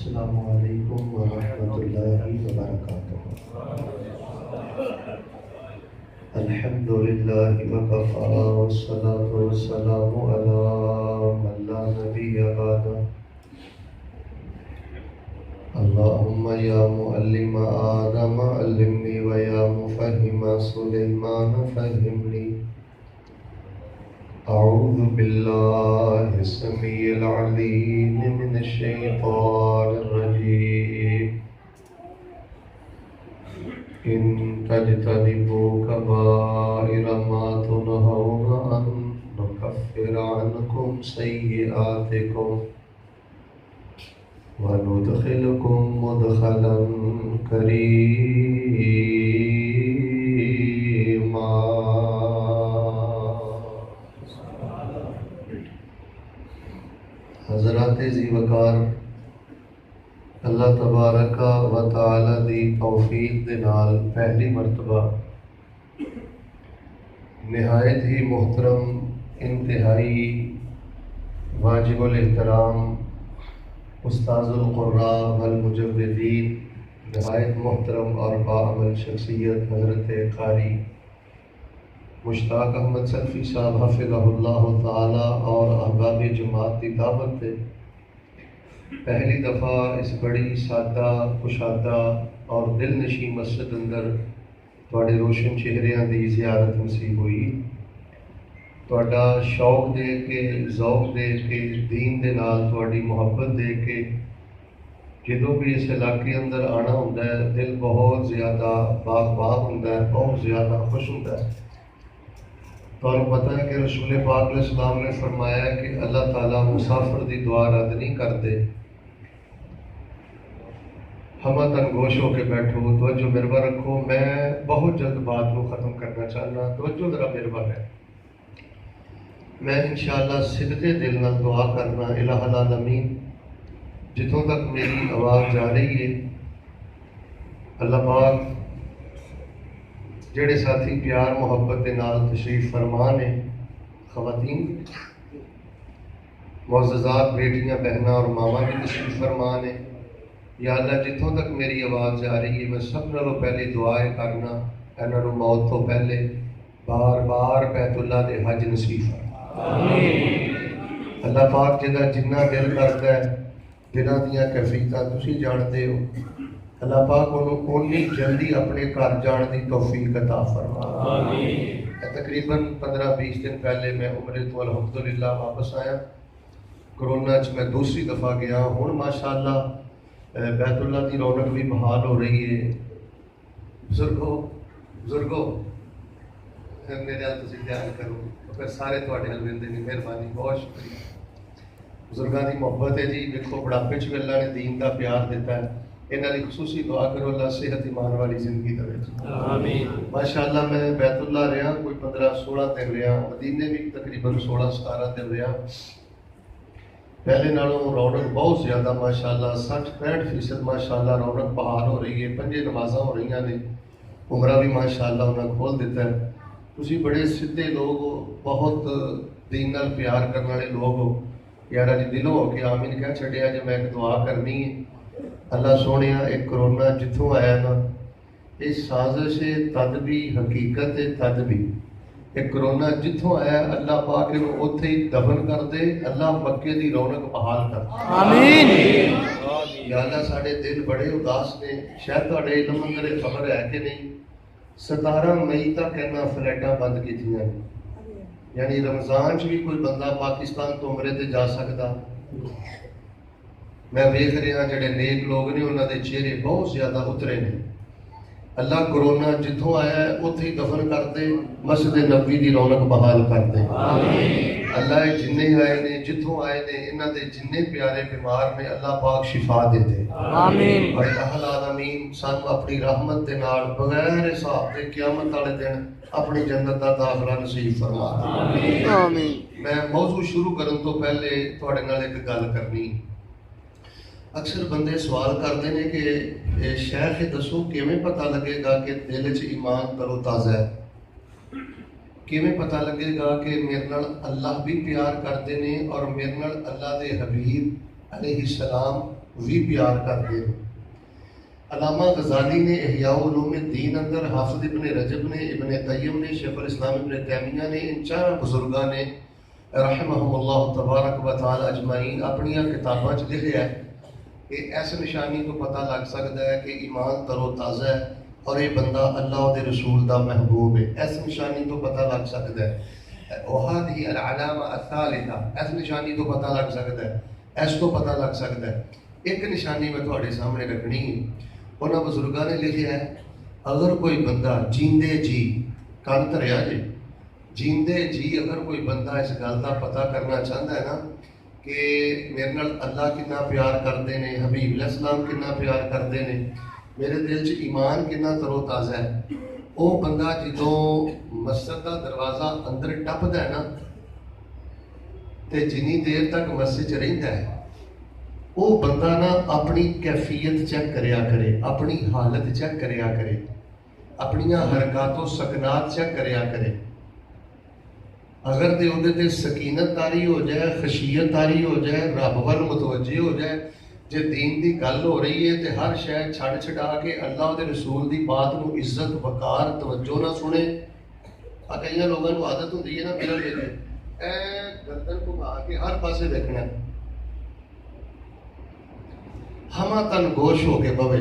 السلام علیکم ورحمۃ اللہ وبرکاتہ۔ الحمد للہ وکفی والصلاۃ والسلام علی من لا نبی بعدہ۔ اللہم یا معلم آدم علمنی ویا مفہم سلیمان فہمنی۔ اعوذ باللہ السمیع العلیم من الشیطان الرجیم۔ ان تجتنبوا کبائر ما تنہون عنہ نکفر عنکم سیئاتکم وندخلکم مدخلا کریما۔ حضرات ذی وقار، اللہ تبارک و تعالی دی توفیق دے نال پہلی مرتبہ نہایت ہی محترم، انتہائی واجب الاحترام استاذ القراء والمجودین، نہایت محترم اور باعمل شخصیت حضرت قاری مشتاق احمد سلفی صاحب حفظہ اللہ تعالی اور احباب جماعت کی دعوت ہے، پہلی دفعہ اس بڑی سادہ کشادہ اور دل نشین مسجد اندر تواڈے روشن چہریاں دی زیارت نصیب ہوئی۔ تواڈا شوق دے کے، ذوق دے کے، دین دے نال تواڈی محبت دے کے جدوں بھی اس علاقے اندر آنا ہوندا ہے دل بہت زیادہ باغ ہوندا ہے، بہت زیادہ خوش ہوندا ہے۔ تو پتہ ہے کہ رسول پاک علیہ السلام نے فرمایا کہ اللہ تعالیٰ مسافر دی دعا رد نہیں کرتے۔ ہمہ تنگوش ہو کے بیٹھو، توجہ میرے پر رکھو، میں بہت جلد بات کو ختم کرنا چاہنا، توجہ ذرا میرے پر ہے۔ میں انشاءاللہ صدقے دل نال دعا کرنا، الہ العالمین جتوں تک میری آواز جا رہی ہے اللہ پاک جڑے ساتھی پیار محبت کے نال تشریف فرمان ہیں، خواتین معززات بیٹیاں بہناں اور ماما بھی تشریف فرمان ہیں، یا اللہ جتوں تک میری آواز جا رہی ہے میں سب نالوں پہلے دعائیں کرنا انہاں نوں موت تو پہلے بار بار بیت اللہ دے حج نصیب فرما۔ اللہ پاک جدا جنہ دل کرتا ہے دلوں دیاں کیفیتاں تسی جانتے ہو، اللہ پاک انہوں اونی جلدی اپنے گھر جان دی توفیق عطا فرما۔ تقریباً 15-20 دن پہلے میں عمرے تو الحمدللہ واپس آیا، کرونا چ میں دوسری دفعہ گیا، ہن ماشاءاللہ بیت اللہ دی رونق بھی بحال ہو رہی ہے۔ بزرگو میرے حال تسی دھیان کرو، پھر سارے تواڈے حل ویندے نے، مہربانی، بہت شکریہ۔ بزرگاں دی محبت ہے جی، دیکھو بڑھاپے چ بھی اللہ نے دین دا پیار دیتا ہے، انہاں دی خصوصی دعا کرو اللہ صحت ایمان والی زندگی دے۔ آمین۔ ماشاءاللہ میں بیت اللہ رہا کوئی 15-16 دن رہا، مدینے بھی تقریباً 16-17 دن رہا۔ پہلے نالوں رونق بہت زیادہ ماشاءاللہ 60-65% ماشاءاللہ رونق بحال ہو رہی ہے، 5 نمازاں ہو رہی ہیں، عمرہ بھی ماشاءاللہ انہاں کھول دیتا ہے۔ تسی بڑے سدھے لوگ ہو، بہت دین نال پیار کرنے والے لوگ ہو، یار اج دلوں ہو کے آمین کہہ چھڈیا جے میں ایک دعا کرنی ہے۔ اللہ سونیا ایک کرونا جتوں آیا نا یہ سازش ہے تد بھی، حقیقت ہے تد بھی۔ ایک کرونا جتوں آیا اللہ پاک انہوں اوتھے ہی دفن کر دے، اللہ مکے دی رونق بحال کر دے۔ آمین۔ یا اللہ ساڑے دل بڑے اداس نے، شاید تواڈے علم اندر خبر ہے کہ نہیں، 17 مئی تک انہاں فلائٹاں بند کیتیاں نے، یعنی رمضان چ بھی کوئی بندہ پاکستان تو عمرے تے جا سکتا۔ میں ویکھ رہا جڑے نیک لوگ نے انہاں دے چہرے بہت زیادہ اترے نے۔ اللہ کرونا جتوں آیا ہے اتھے ہی دفن کر دے، مسجد نبوی دی رونق بحال کر دے۔ اللہ جننے آئے نے، جتوں آئے نے، انہاں دے جننے پیارے بیمار نے اللہ پاک شفا دے دے۔ آمین۔ اور الہ العالمین سانو اپنی رحمت دے نال بغیر حساب دے قیامت والے دن اپنی جنت دا داخلہ نصیب فرما دے۔ آمین۔ میں موضوع شروع کرن تو پہلے تواڈے نال ایک گل کرنی۔ اکثر بندے سوال کرتے ہیں کہ شیخ دسو کیویں پتہ لگے گا کہ دل چ ایمان تر و تازہ ہے، کیویں پتہ لگے گا کہ میرے نال اللہ بھی پیار کرتے ہیں اور میرے نال اللہ دے حبیب علیہ السلام بھی پیار کرتے ہیں۔ علامہ غزالی نے احیاء علوم الدین اندر، حافظ ابن رجب نے، ابن قیم نے، شیخ الاسلام ابن تیمیہ نے، ان چار بزرگاں نے رحمہم اللہ تبارک و تعالی اجمعین اپنی کتاباں چ لکھا ہے کہ اس نشانی تو پتہ لگ سکتا ہے کہ ایمان تر و تازہ ہے اور یہ بندہ اللہ دے رسول دا محبوب ہے۔ اس نشانی تو پتہ لگ سکتا ہے۔ وہذه العلامہ الثالثہ، اس نشانی تو پتہ لگ سکتا ہے، اس تو پتہ لگ سکتا ہے۔ ایک نشانی میں تھوڑے سامنے رکھنی ہے، انہاں بزرگاں نے لکھا ہے اگر کوئی بندہ جیندے جی کن دھریا جی جیندے جی اگر کوئی بندہ اس گل کا پتہ کرنا چاہتا ہے نا کہ میرے نال اللہ کتنا پیار کرتے ہیں، حبیب علیہ السلام کتنا پیار کرتے ہیں، میرے دل چ ایمان کتنا تر و تازہ ہے، وہ بندہ جدوں مسجد کا دروازہ اندر ٹپدا ہے نا تے جنی دیر تک مسجد چ رہندا ہے، وہ بندہ نا اپنی کیفیت چیک کریا کرے، اپنی حالت چیک کریا کرے، اپنی حرکات و سکنات چیک کریا کرے۔ اگر تے اودے تے سکینت تاری ہو جائے، خشیت تاری ہو جائے، رب ول متوجہ ہو جائے، جے دین دی گل ہو رہی ہے تے ہر شے چھڑ چھڑا کے اللہ دے رسول دی بات نو عزت وقار توجہ نہ سنے۔ کئی لوگوں کو عادت ہوندی ہے نا میرا بیٹے اے گردن گھما کے ہر پاسے دیکھنا، ہما تن گوش ہو کے بوے،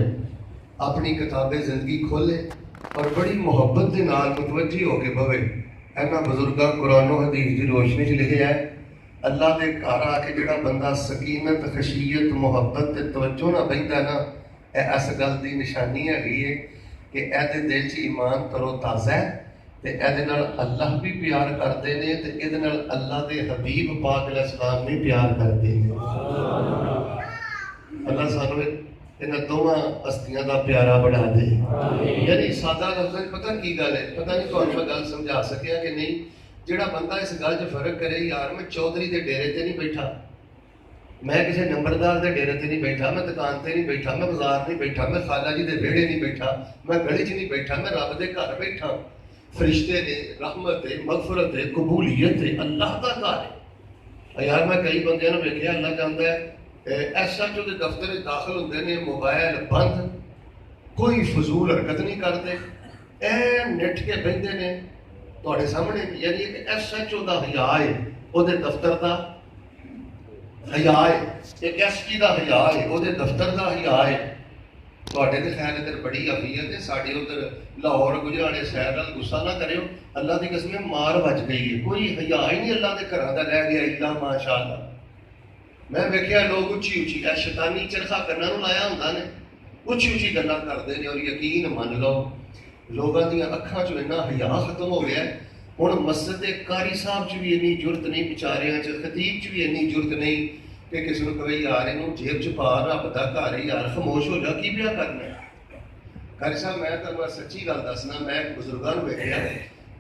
اپنی کتاب زندگی کھولے اور بڑی محبت دے نال متوجہ ہو کے بوے۔ اینا بزرگاں قرآن و حدیث دی روشنی چ لکھیا ہے اللہ دے گھر آ کے جڑا بندہ سکینت، خشیت، محبت تے توجہ نہ بہندا نا، اے اس گل دی نشانی ہے کہ اے دے دل چ ایمان تر و تازہ ہے تے اے دے نال اللہ بھی پیار کردے نے تے اے دے نال اللہ دے حبیب پاک علیہ السلام بھی پیار کردے نے۔ اللہ سانو انہاں دوواں ہستیاں دا پیارا بنا دے۔ یعنی سادہ لفظ پتہ کی گل ہے، پتہ نہیں تھانوں میں گل سمجھا سکیا کہ نہیں، جڑا بندہ اس گل 'ਚ فرق کرے یار میں چودھری دے ڈیرے تے نہیں بیٹھا، میں کسی نمبردار دے ڈیرے تے نہیں بیٹھا، میں دکان تے نہیں بیٹھا، میں بازار نہیں بیٹھا، میں خالہ جی دے ویڑے نہیں بیٹھا، میں گلی 'ਚ نہیں بیٹھا، میں رب دے گھر بیٹھا، فرشتے نے رحمت ہے، مغفرت ہے، قبولیت ہے، اللہ دا گھر ہے۔ یار میں کئی بندیاں نوں ویکھیا اللہ جاندا ہے ایس ایچ او دے دفتر داخل ہوندے نے، موبائل بند، کوئی فضول حرکت نہیں کرتے، نٹ کے بہندے نے تواڈے سامنے، یعنی ایک ایس ایچ او دا حیا ہے، او دے دفتر دا حیا ہے، ایک ایس پی دا حیا ہے، او دے دفتر دا حیا ہے۔ تواڈے تے خیر ادھر بڑی افیت ہے، ساڈے ادھر لاہور گجرانے شہر نال غصہ نہ کریو، اللہ دی قسم مار بج گئی ہے، کوئی حیا ہی نہیں اللہ دے گھراں دا رہ گیا الا ماشاءاللہ۔ میں ویکھیا لوگ اچھی اچھی شیطانی چرخا کرنا نو لایا ہوندا نے، اچھی اچھی گلاں کردے نے، اور یقین من لو لوگاں دیاں اکھاں چوں اتنا حیا ختم ہو گیا ہے۔ ہن مسجد دے قاری صاحب چ بھی اتنی جرت نہیں، بیچاریاں چ خطیب چ بھی اتنی جرت نہیں کہ کسی نوں کہے یار اینوں جیب چ پا، رب دا گھر ہے یار خاموش ہو جا، کی پیا کرنا ہے۔ قاری صاحب میں تانوں سچی گل دسنا، میں بزرگاں نوں ویکھیا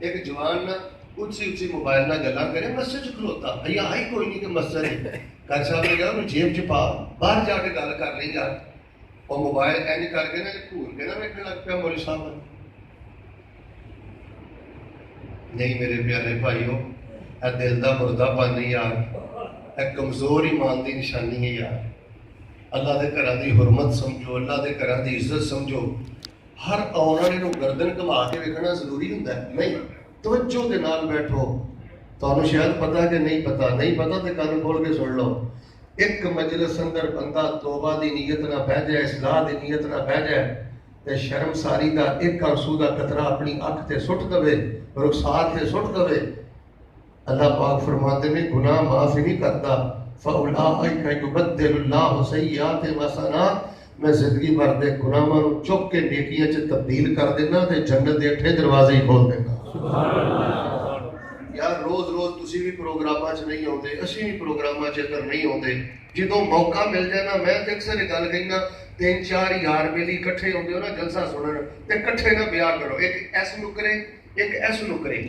ایک جوان نہ اچھی اچھی موبائل نہ گلاں کرے، مسجد چ کھلوتا، حیا ہی کوئی نہیں کہ مسجد ہے۔ قاری صاحب نے کہا انہوں جیب چ پا، باہر جا کے گل کر لیں یار، اور موبائل اینج کر کے نا گھور کے نا ویکھن لگ پیا مولوی صاحب۔ نہیں میرے پیارے بھائیو، اے دل دا مردہ پن نہیں یار، اے کمزور ایمان دی نشانی ہے یار۔ اللہ دے گھراں دی حرمت سمجھو، اللہ دے گھراں دی عزت سمجھو۔ ہر آن والے نوں گردن گھما کے ویکھنا ضروری ہوندا ہے نہیں، توجہ دے نال بیٹھو۔ تانوں شاید پتہ کہ نہیں پتہ، نہیں پتہ تے کان کھول کے سن لو۔ ایک مجلس اندر بندہ توبہ دی نیت نہ بہ جائے، اصلاح دی نیت نہ بہ جائے تے شرم ساری دا ایک آنسو دا قطرہ اپنی اکھ تے سٹ دے، رخسار تے سٹ دے، اللہ پاک فرماتے نے گناہ معاف نہیں کرتا۔ فَأُولَٰئِکَ یُبَدِّلُ اللَّهُ سَیِّئَاتِہِمْ حَسَنَات، میں زندگی بھر دے گناہاں نوں چک کے نیکیاں چ تبدیل کر دینا تے جنت دے اٹھے دروازے ہی کھول دینا۔ یار روز روز تسی بھی پروگراماں چ نہیں آتے، اسی بھی پروگراماں چ ادھر نہیں آتے، جدوں موقع مل جائے نا، میں تے اکثر یہ گل کہنا، 3-4 یار بیلی کٹھے ہوندے ہو نا جلسہ سنن تے کٹھے نہ بیاہ کرو، ایک ایس نو کرے ایک ایس نو کرے،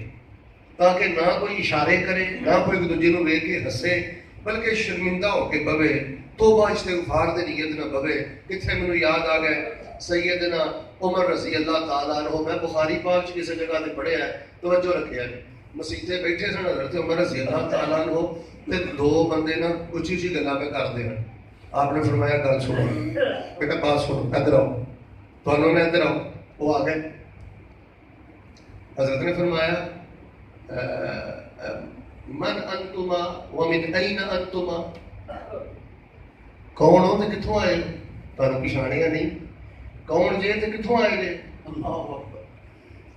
تاکہ نہ کوئی اشارے کرے، نہ کوئی ایک دوجے نو ویکھ کے ہسے، بلکہ شرمندہ ہو کے بوے، توبہ استغفار دے نیت نہ بوے۔ کتنے مینوں یاد آ گئے سیدنا عمر رضی اللہ تعالیٰ عنہ، میں بخاری پاک کسی جگہ تے پڑھیا ہے، توجہ رکھیا ہے، مسیتے بیٹھے سن حضرت عمر رضی اللہ تعالیٰ عنہ تے دو بندے نا اچھی اچھی گلاں پہ کردے ہیں، آپ نے فرمایا گل سنو بیٹا، بات سنو، ادھر آؤ، تمہوں نے ادھر آؤ۔ وہ آ گئے۔ حضرت نے فرمایا من انتما ومن این انتما، کون ہو تے کتھوں آئے؟ تمہیں پچھاڑیا نہیں، کون جے تے کتھوں آئے جے؟ اللہ اکبر۔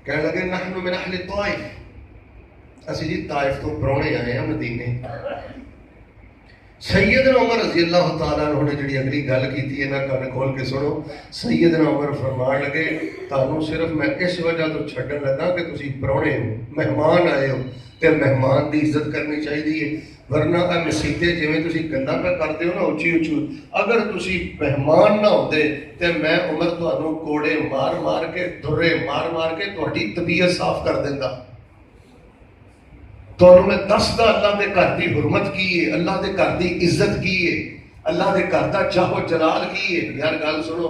کہنے لگے نحن من اہل طائف، اسی جی طائف تو پرونے آئے ہیں مدینے۔ سیدنا عمر رضی اللہ تعالیٰ عنہ نے جڑی اگلی گل کی تھی نا، کان کھول کے سنو۔ سیدنا عمر فرمان لگے تانوں صرف میں اس وجہ تو چھڈن لگا کہ تسی پرونے ہو، مہمان آئے ہو، تے مہمان دی عزت کرنی چاہیے، ورنہ اے مسیتے جویں تسی گندا پہ کرتے ہو نا اچھی اچھی، اگر تسی مہمان نہ ہوندے تے میں عمر تانوں کوڑے مار مار کے، دھرے مار مار کے تہاڈی طبیعت صاف کر دیندا۔ تو میں دسدا اللہ دے گھر دی حرمت کی ہے، اللہ دے گھر دی عزت کی ہے، اللہ دے گھر دا چاہو جلال کی ہے۔ یار گل سنو،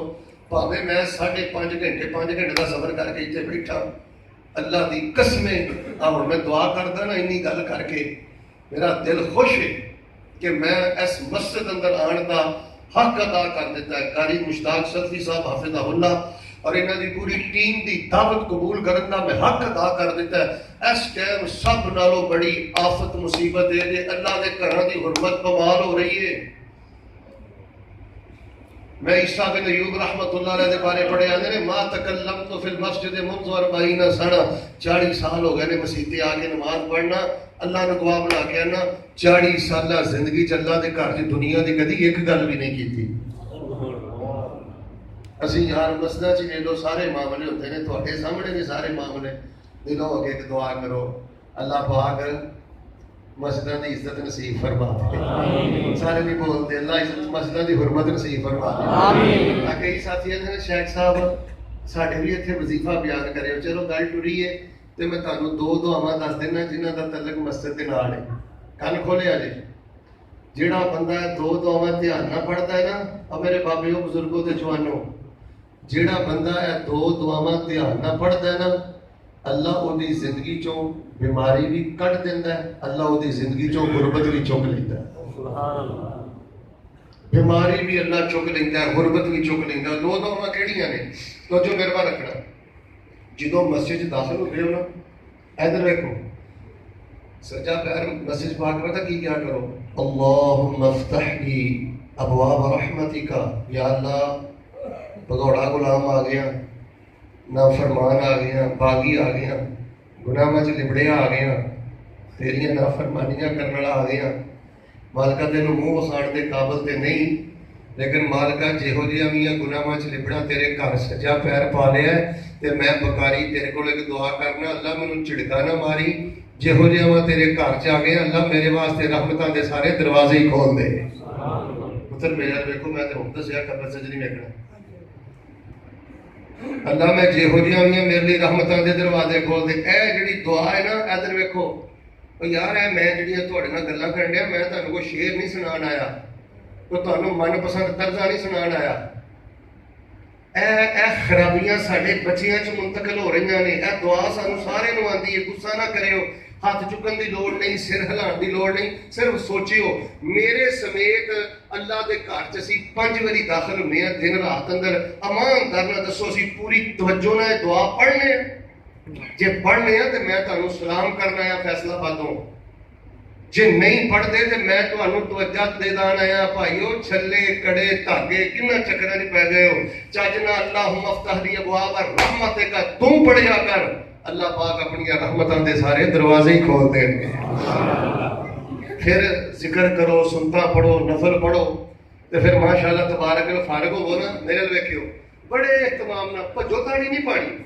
بھاوے میں 5.5 گھنٹے 5 گھنٹے کا سفر کر کے اتنے بیٹھا، اللہ دی قسمیں ہوں میں دعا کردا نا اینی گل کر کے میرا دل خوش ہے کہ میں اس مسجد اندر آن دا حق ادا کر دیتا ہے۔ قاری مشتاق صدفی صاحب حافظہ اللہ اور انہاں دی پوری ٹیم دی دعوت قبول کرن دا میں حق ادا کر دیتا ہے۔ اس ٹائم سب نالوں بڑی آفت مصیبت ہے کہ اللہ دے گھراں دی حرمت بمال ہو رہی ہے۔ میں عیسیٰ بن ایوب رحمۃ اللہ علیہ دے بارے پڑھے آندے نے ما تکلمت فی المسجد منذ 40 سنہ، 40 سال ہو گئے نے مسیتے آ کے نماز پڑھنا، اللہ نے گواہ بنا کے آنا 40 سالہ زندگی چ اللہ دے گھر دی دنیا دی کدی ایک گل بھی نہیں کیتی۔ اسی یار مسجداں چ لے لو سارے معاملے ہوتے ہیں، تواڈے سامنے نے سارے معاملے، دلوں اگے ایک دعا کرو اللہ پاک مسجداں دی عزت نصیب فرما دے۔ سارے نہیں بولتے اللہ عزت مسجداں دی حرمت نصیب فرما دے۔ آمین۔ کئی ساتھی نے شیخ صاحب ساڈے بھی اتنے وظیفہ بیان کرے، چلو گل ٹری ہے تے میں تانوں 2 دعاواں دس دینا جنہاں دا تعلق مسجد دے نال ہے۔ کان کھولیا جی، جیڑا بندہ 2 دعاواں دھیان نہ پڑھدا ہے نا، اور میرے بابیو بزرگوں تے جوانوں، جیڑا بندہ 2 دعاواں دھیان نہ پڑھدا ہے نا، اللہ وہ دی زندگی چوں بیماری بھی کٹ دیندا ہے، اللہ وہ دی زندگی چوں غربت بھی چک لیندا ہے۔ سبحان اللہ۔ بیماری بھی اللہ چک لیندا ہے، غربت بھی چک لیندا ہے۔ 2 دعاواں کیڑیاں نے؟ تو جو میرے رکھنا، جدوں مسجد داخل ہوتے ہو نا، ادھر دیکھو سجا پیر مسجد پاک پتہ کی کیا کرو؟ اللہم افتح لی ابواب رحمتک، یا اللہ بگوڑا غلام آ گیا، نافرمان آ گیا، باغی آ گیا، گناہ مچ لبڑے آ گیا، تیریاں نافرمانیاں کرنے والا آ گیا، مالکہ تینوں منہ وکھاڑ دے قابل تے نہیں، لیکن مالکہ جہو جہاں میاں گناہ مچ لبڑا تیرے گھر سجا پیر پا لیا ہے تے میں بکاری تیرے کو ایک دعا کرنا، اللہ مینوں جھڑکا نہ ماری، جہو جہاں میں تیرے گھر چ آ گیا اللہ میرے واسطے رحمتاں دے سارے دروازے ہی کھول دے۔ پتر میرا دیکھو میں تے ہن دسیا قبر سج نہیں ویکھنا، اللہ میں جہو جہاں ہوئی میرے لیے رحمتاں دے دروازے کھول دے۔ اے جڑی دعا ہے نا، ادھر ویکھو یار، اے میں جڑیاں تہاڈے نال گلاں کرن ڈیا، میں تانوں کوئی شعر نہیں سنان آیا، کوئی تانوں من پسند طرزاں نہیں سنان آیا۔ اے خرابیاں ساڈے بچیاں چ منتقل ہو رہی نے، اے دعا سانوں سارے نوں آندی ہے، غصہ نہ کریو، ہاتھ چکن دی لوڑ نہیں، سر ہلان دی لوڑ نہیں، صرف سوچیو میرے سمیت اللہ دے گھر چ اسی 5 واری داخل ہونے ہیں دن رات اندر، امان کرنا دسو اسی پوری توجہ نال دعا پڑھنے، جے پڑھنے ہیں تو میں تانوں سلام کرنا ہے فیصلہ آبادوں، جے نہیں پڑھتے تو میں تانوں توجہ دے دان آیا بھائیو، چھلے کڑے دھاگے کنہ چکراں وچ پے گئے ہو، چاجنا اللہم افتح لی ابواب رحمتک تم پڑھیا کر، اللہ پاک اپنی رحمتاں دے سارے دروازے ہی کھول دیں گے۔ پھر ذکر کرو، سنتا پڑھو، نفل پڑھو، تو پھر ماشاءاللہ تبارک اللہ فارغ ہو نا، میرے ویکھیو بڑے اہتمام نہ بھجو تاڑی نہیں پانی،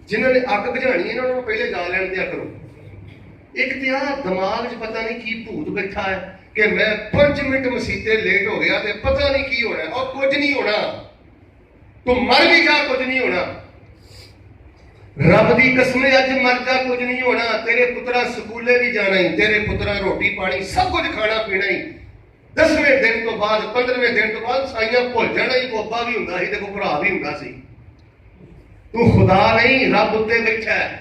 جنہوں نے اگ بجھانی انہوں نے پہلے جا لین دیا کرو۔ ایک تیا دماغ چ پتہ نہیں کی بھوت بیٹھا ہے کہ میں 5 منٹ مسیتے لیٹ ہو گیا تے پتہ نہیں کی ہونا، اور کچھ نہیں ہونا، تو مر بھی جا کچھ نہیں ہونا، رب دی قسمیں اج مر جا کچھ نہیں ہونا، تیرے پترا سکولے بھی جانا ہی، تیرے پترا روٹی پانی سب کچھ کھانا پینا ہی، 10ویں دن تو بعد 15ویں دن تو بعد سائیاں بھول جانا ہی، کو ابا بھی ہوندا سی تے کو بھرا بھی ہوندا سی، تو خدا نہیں رب اتنے بیٹھا ہے۔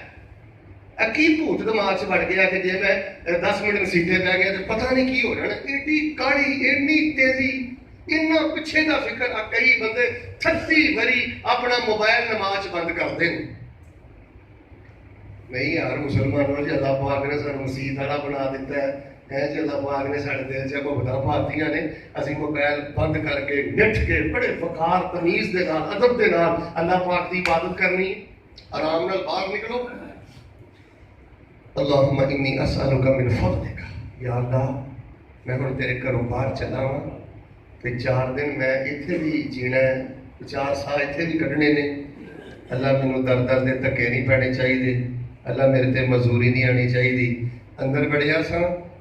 کی بھوت دماغ سے بڑھ گیا کہ جی میں 10 منٹ مسیطے پہ گیا تو پتہ نہیں کی ہو جانا، ایڈی کاڑی ایڈی تیزی، اتنا پیچھے کا فکر کئی بندے 36 بری اپنا موبائل نماز بند کرتے ہیں. نہیں یار مسلمانوں جی اللہ پاک نے سانو مسیح والا بنا دیتا ہے جی اللہ پاک نے سارے دل چ محبتاں پاتیاں نے اسی موبائل بند کر کے نٹھ کے بڑے وقار تمیز دے نال ادب دے نال اللہ پاک کی عبادت کرنی. آرام نال باہر نکلو. اللہم انی اسألک من فضلک. یا اللہ میں ہن تیرے گھروں باہر چلا ہاں تے 4 دن میں اتنے بھی جینا ہے 4 سال اتنے بھی کڈنے نے. اللہ مینوں در در دے دھکے نہیں پینے چاہیے. اللہ میرے تے مزوری نہیں آنی چاہیے. اندر بڑھیا سا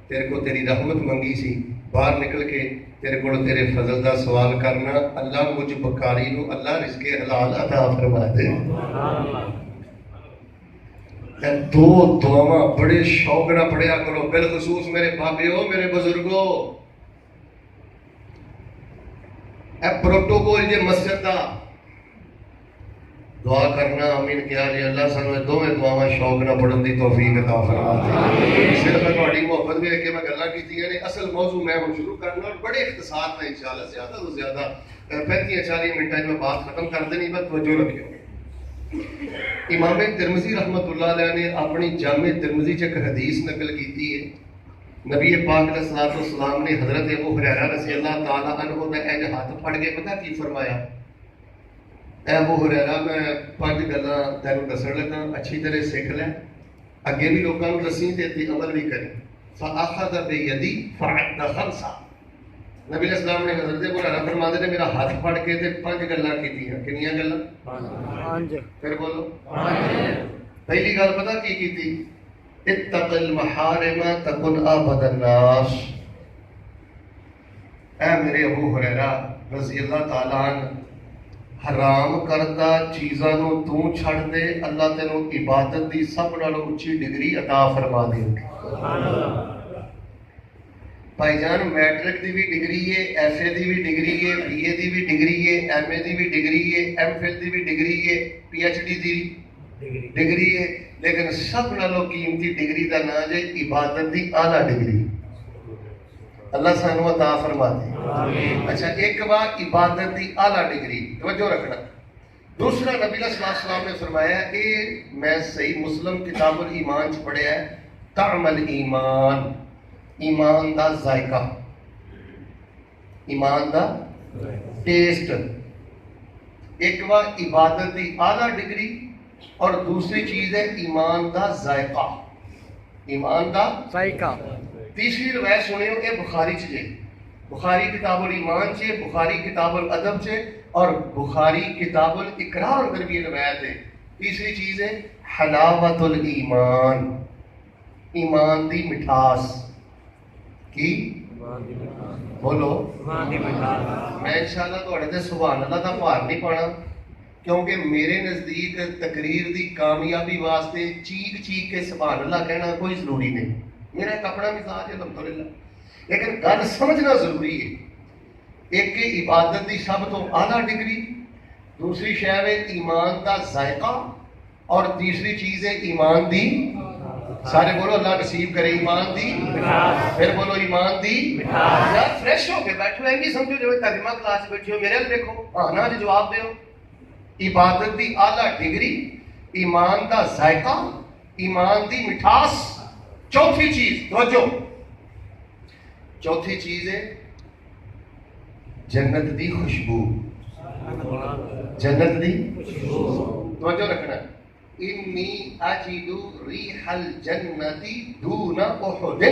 تیرے کو تیری رحمت منگی سی باہر نکل کے تیرے کو تیرے فضل دا سوال کرنا. اللہ مجھ بکاری نو اللہ رزق حلال عطا فرما دے. دو دعاواں بڑے شوق نہ پڑھیا کرو بالخصوص میرے بابیو میرے بزرگو. اے پروٹوکول جے مسجد دا دعا کرنا امین کیا جی اللہ سانو دونوں دعاواں شوق نہ پڑھن دی توفیق عطا فرما دے. صرف تہاڈی محبت ویکھ کے میں گلاں کیتیاں نے. اصل موضوع میں ہن شروع کرنا اور بڑے اختصار میں انشاءاللہ زیادہ تو زیادہ 35-40 منٹاں میں بات ختم کر دینی. بس توجہ رکھیو. امام ترمذی رحمۃ اللہ علیہ نے اپنی جامع ترمذی ایک حدیث نقل کی ہے. نبی پاک علیہ الصلوۃ والسلام نے حضرت ابو ہریرہ رضی اللہ تعالیٰ عنہ کا اج ہاتھ پھڑ کے پتہ کی فرمایا. اے ابو ہریرہ میں 5 گلاں تینوں دسن لگا اچھی طرح سیکھ لے اگے بھی لوگوں کو دسی تے عمل بھی کریں. فاخذ بیدی فعد خمسہ. نبی علیہ السلام نے حضرت ابو ہریرہ فرماتے نے میرا ہاتھ پھڑ کے تے 5 گلاں کیتیاں. کنیاں گلاں؟ 5. پھر بولو 5. پہلی گل پتہ کی تھی؟ اتق المحارم تکن عبد الناس. اے میرے ابو ہریرہ رضی اللہ تعالیٰ عنہ حرام کردہ چیزاں نو تو چھڑ دے اللہ تینوں عبادت دی سب نالوں اچھی ڈگری عطا فرما دے. بھائی جان میٹرک دی بھی ڈگری ہے ایف اے دی بھی ڈگری ہے بی اے دی بھی ڈگری ہے ایم اے دی بھی ڈگری ہے ایم فل دی بھی ڈگری ہے پی ایچ ڈی دی ڈگری ہے لیکن سب نالوں قیمتی ڈگری دا نام ہے عبادت دی اعلیٰ ڈگری. اللہ سانو عطا فرما دے. اچھا ایک بار عبادت دی اعلیٰ ڈگری توجہ رکھنا. دوسرا نبی صلی اللہ علیہ وسلم نے فرمایا کہ میں صحیح مسلم کتاب الایمان چ پڑھیا ہے طعم الایمان ایمان دا ذائقہ ایمان دا ٹیسٹ. ایک بار عبادت دی اعلیٰ ڈگری اور دوسری چیز ہے ایمان دا ذائقہ. ایمان دا ذائقہ. تیسری روایت سنیو کہ بخاری چ جے بخاری کتاب الایمان چ بخاری کتاب الادب چ اور بخاری کتاب الاقرار اندر بھی روایت ہے. تیسری چیز ہے حلاوت الایمان ایمان دی مٹھاس کی بولو میں انشاءاللہ تھوڑے تے سبحان اللہ دا بھار نہیں پانا کیونکہ میرے نزدیک تقریر دی کامیابی واسطے چیخ چیخ کے سبحان اللہ کہنا کوئی ضروری نہیں. میرا ایک اپنا مزاج ہے الحمدللہ لیکن گل سمجھنا ضروری ہے. ایک عبادت دی سب تو اعلیٰ ڈگری دوسری شے ہے ایمان دا ذائقہ اور تیسری چیز ہے ایمان دی سارے بولو اللہ نصیب کرے ایمان دی پھر بولو ایمان دی یار فریش ہو کے بیٹھو نہیں سمجھو جو ترجمہ کلاس بیٹھے ہو میرے دیکھو ہاں نا جی جواب دیو. عبادت دی اعلیٰ ڈگری ایمان دا ذائقہ ایمان دی مٹھاس. چوتھی چیز توجہ چوتھی چیز ہے جنت دی خوشبو. جنت دی توجہ رکھنا. انی اجد ریح الجنت دون احد.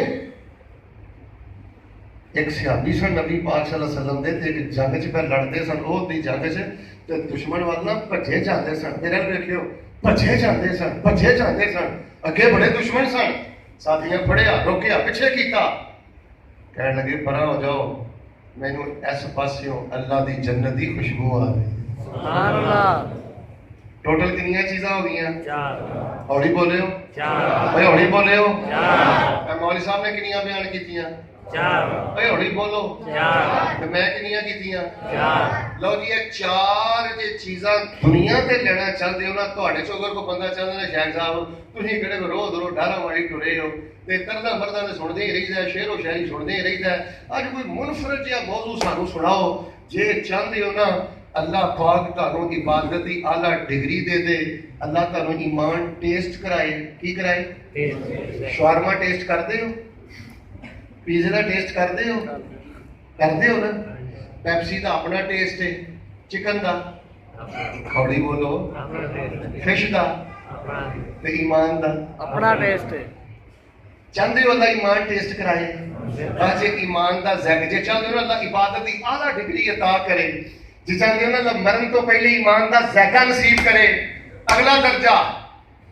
ایک صحابی سن نبی پاک صلی اللہ علیہ وسلم دے تے جنگ چ پہ لڑتے سن وہ دی جنگ چ تے دشمن والنا بھجے جاندے سن. میرا دیکھو بھجے جاندے سن اگے بڑے دشمن سن. ساتھیاں پڑھیا روکیا پیچھے کیتا کہنے لگے پرا ہو جاؤ مینوں اس پاسیوں اللہ دی جنت دی خوشبو آ رہی. سبحان اللہ. ٹوٹل کنیاں چیزاں ہو گئیاں؟ 4. ہولی بولے ہو 4. بھائی ہولی بولے ہو 4. مولوی صاحب نے کنیاں بیان کیتیاں اے ہولی بولو تے میں کنیاں کیتیاں لو جی یہ چار جے چیزاں دنیا تے لینا چاہتے ہو نا تواڈے چوں اگر کوئی بندہ چاہندا نا شیخ صاحب تسی کہڑے روز روز ڈارا ماری ٹرے ہو تے تردا فردا تے سنتے ہی رہیدا ہے شعر و شاعری سنتے ہی رہیدا ہے اج کوئی منفرد جہا موضوع سانو سناؤ جے چاہتے ہو نا اللہ پاک تانوں عبادت دی اعلیٰ ڈگری دے دے اللہ تانوں ایمان ٹیسٹ کرائے کی کرائے شاورما ٹیسٹ کرتے ہو پیزے کا ٹیسٹ کرتے ہو نا پیپسی کا اپنا ٹیسٹ ہے چکن کا کھوڑی بولو فش کا ایمان کا اپنا ٹیسٹ ہے چاہتے ہو اللہ ایمان ٹیسٹ کرائے جی ایمان کا ذائقہ جی چاہتے ہو اللہ عبادت کی اعلیٰ ڈگری عطا کرے جی چاہتے ہو نا اللہ مرن تو پہلے ایمان کا ذائقہ نصیب کرے اگلا درجہ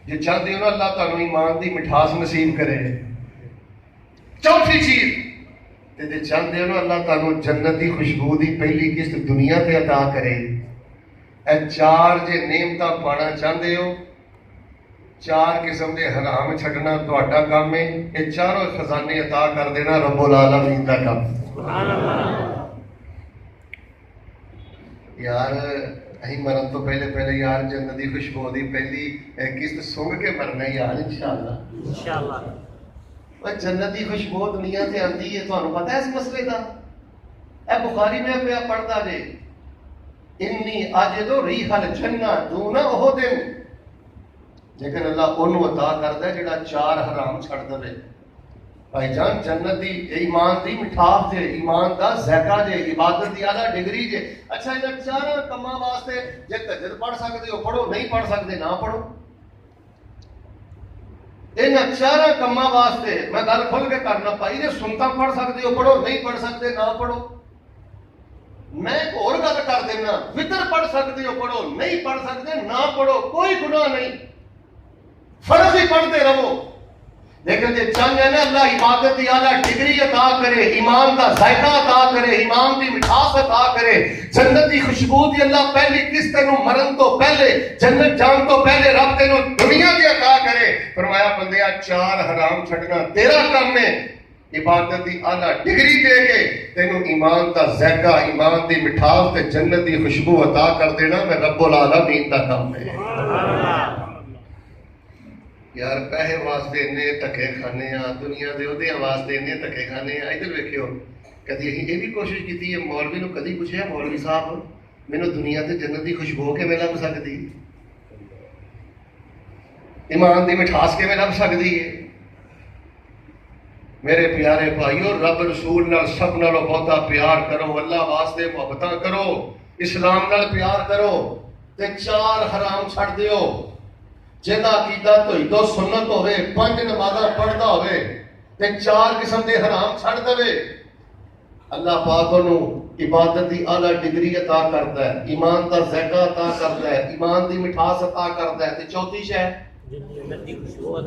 جی چاہتے ہو نا اللہ تعالیٰ ایمان کی مٹھاس نصیب کرے چوتھی چیز تے چاہتے ہو نا اللہ تعالیٰ جنت کی خوشبو دی پہلی قسط دنیا تے عطا کرے اے چار جے نعمتاں پانا چاہتے ہو چار قسم دے حرام چھڈنا تہاڈا کام ہے یہ چاروں خزانے عطا کر دینا رب العالمین دا کام سبحان اللہ یار اہی مرن تو پہلے یار جنت دی خوشبو دی پہلی قسط سونگ کے مرنا یار انشاءاللہ جنت کی خوشبو دنیا سے آتی ہے تمہیں پتا ہے اس مسئلے کا اے بخاری میں پیا پڑھتا جے انی اجد ریح الجنہ دون احد لیکن اللہ انہوں عطا کرتا ہے جڑا چار حرام چھڑ دے بھائی جان جنت دی ایمان دی مٹھاس جے ایمان دا ذائقہ جے عبادت دی اعلیٰ ڈگری جے اچھا یہ چار کماں واسطے جے تہجد پڑھ سکتے ہو پڑھو نہیں پڑھ سکتے نہ پڑھو ان چارہ کما واسطے میں گل کھل کے کرنا پائی نے سنتا پڑھ سکتے ہو پڑھو نہیں پڑھ سکتے نہ پڑھو میں ایک اور گل کر دینا وطر پڑھ سکتے ہو پڑھو نہیں پڑھ سکتے نہ پڑھو کوئی گناہ نہیں فرض ہی پڑھتے رہو لیکن جی چاہتے ہیں نا اللہ عبادت کی اعلیٰ ڈگری عطا کرے ایمان کا ذائقہ عطا کرے ایمان کی مٹھاس عطا کرے جنت کی خوشبو دی اللہ پہلی قسط تینوں مرن تو پہلے جنت جان تو پہلے رب تینوں دنیا کی عطا کرے فرمایا بندیا چار حرام چھڈنا تیرا کام ہے عبادت کی اعلیٰ ڈگری دے کے تینوں ایمان کا ذائقہ ایمان کی مٹھاس تے جنت کی خوشبو عطا کر دینا میں رب العالمین کا کام ہے یار پیسے واسطے انے دھکے کھانے ہاں دنیا دے اودے واسطے انے دھکے کھانے ہاں ادھر ویکھیو کدی اسی یہ بھی کوشش کی ہے مولوی نو کدی پوچھیا مولوی صاحب مینوں دنیا تے جنت دی خوشبو کیویں لب سکدی ایمان دی مٹھاس کیویں لب سکدی ہے میرے پیارے بھائیو رب رسول نال سب نالوں بہتا پیار کرو اللہ واسطے محبتاں کرو اسلام نال پیار کرو تے چار حرام چھڑ دیو جہاں عقیدہ تو سنت ہوئے 5 نمازاں پڑھتا ہوئے تے 4 قسم دے حرام چھڑ دے اللہ پاک انہوں عبادت دی اعلیٰ ڈگری عطا کرتا ہے ایمان دا ذائقہ عطا کرتا ہے ایمان دی مٹھاس عطا کرتا ہے تے چوتھی شے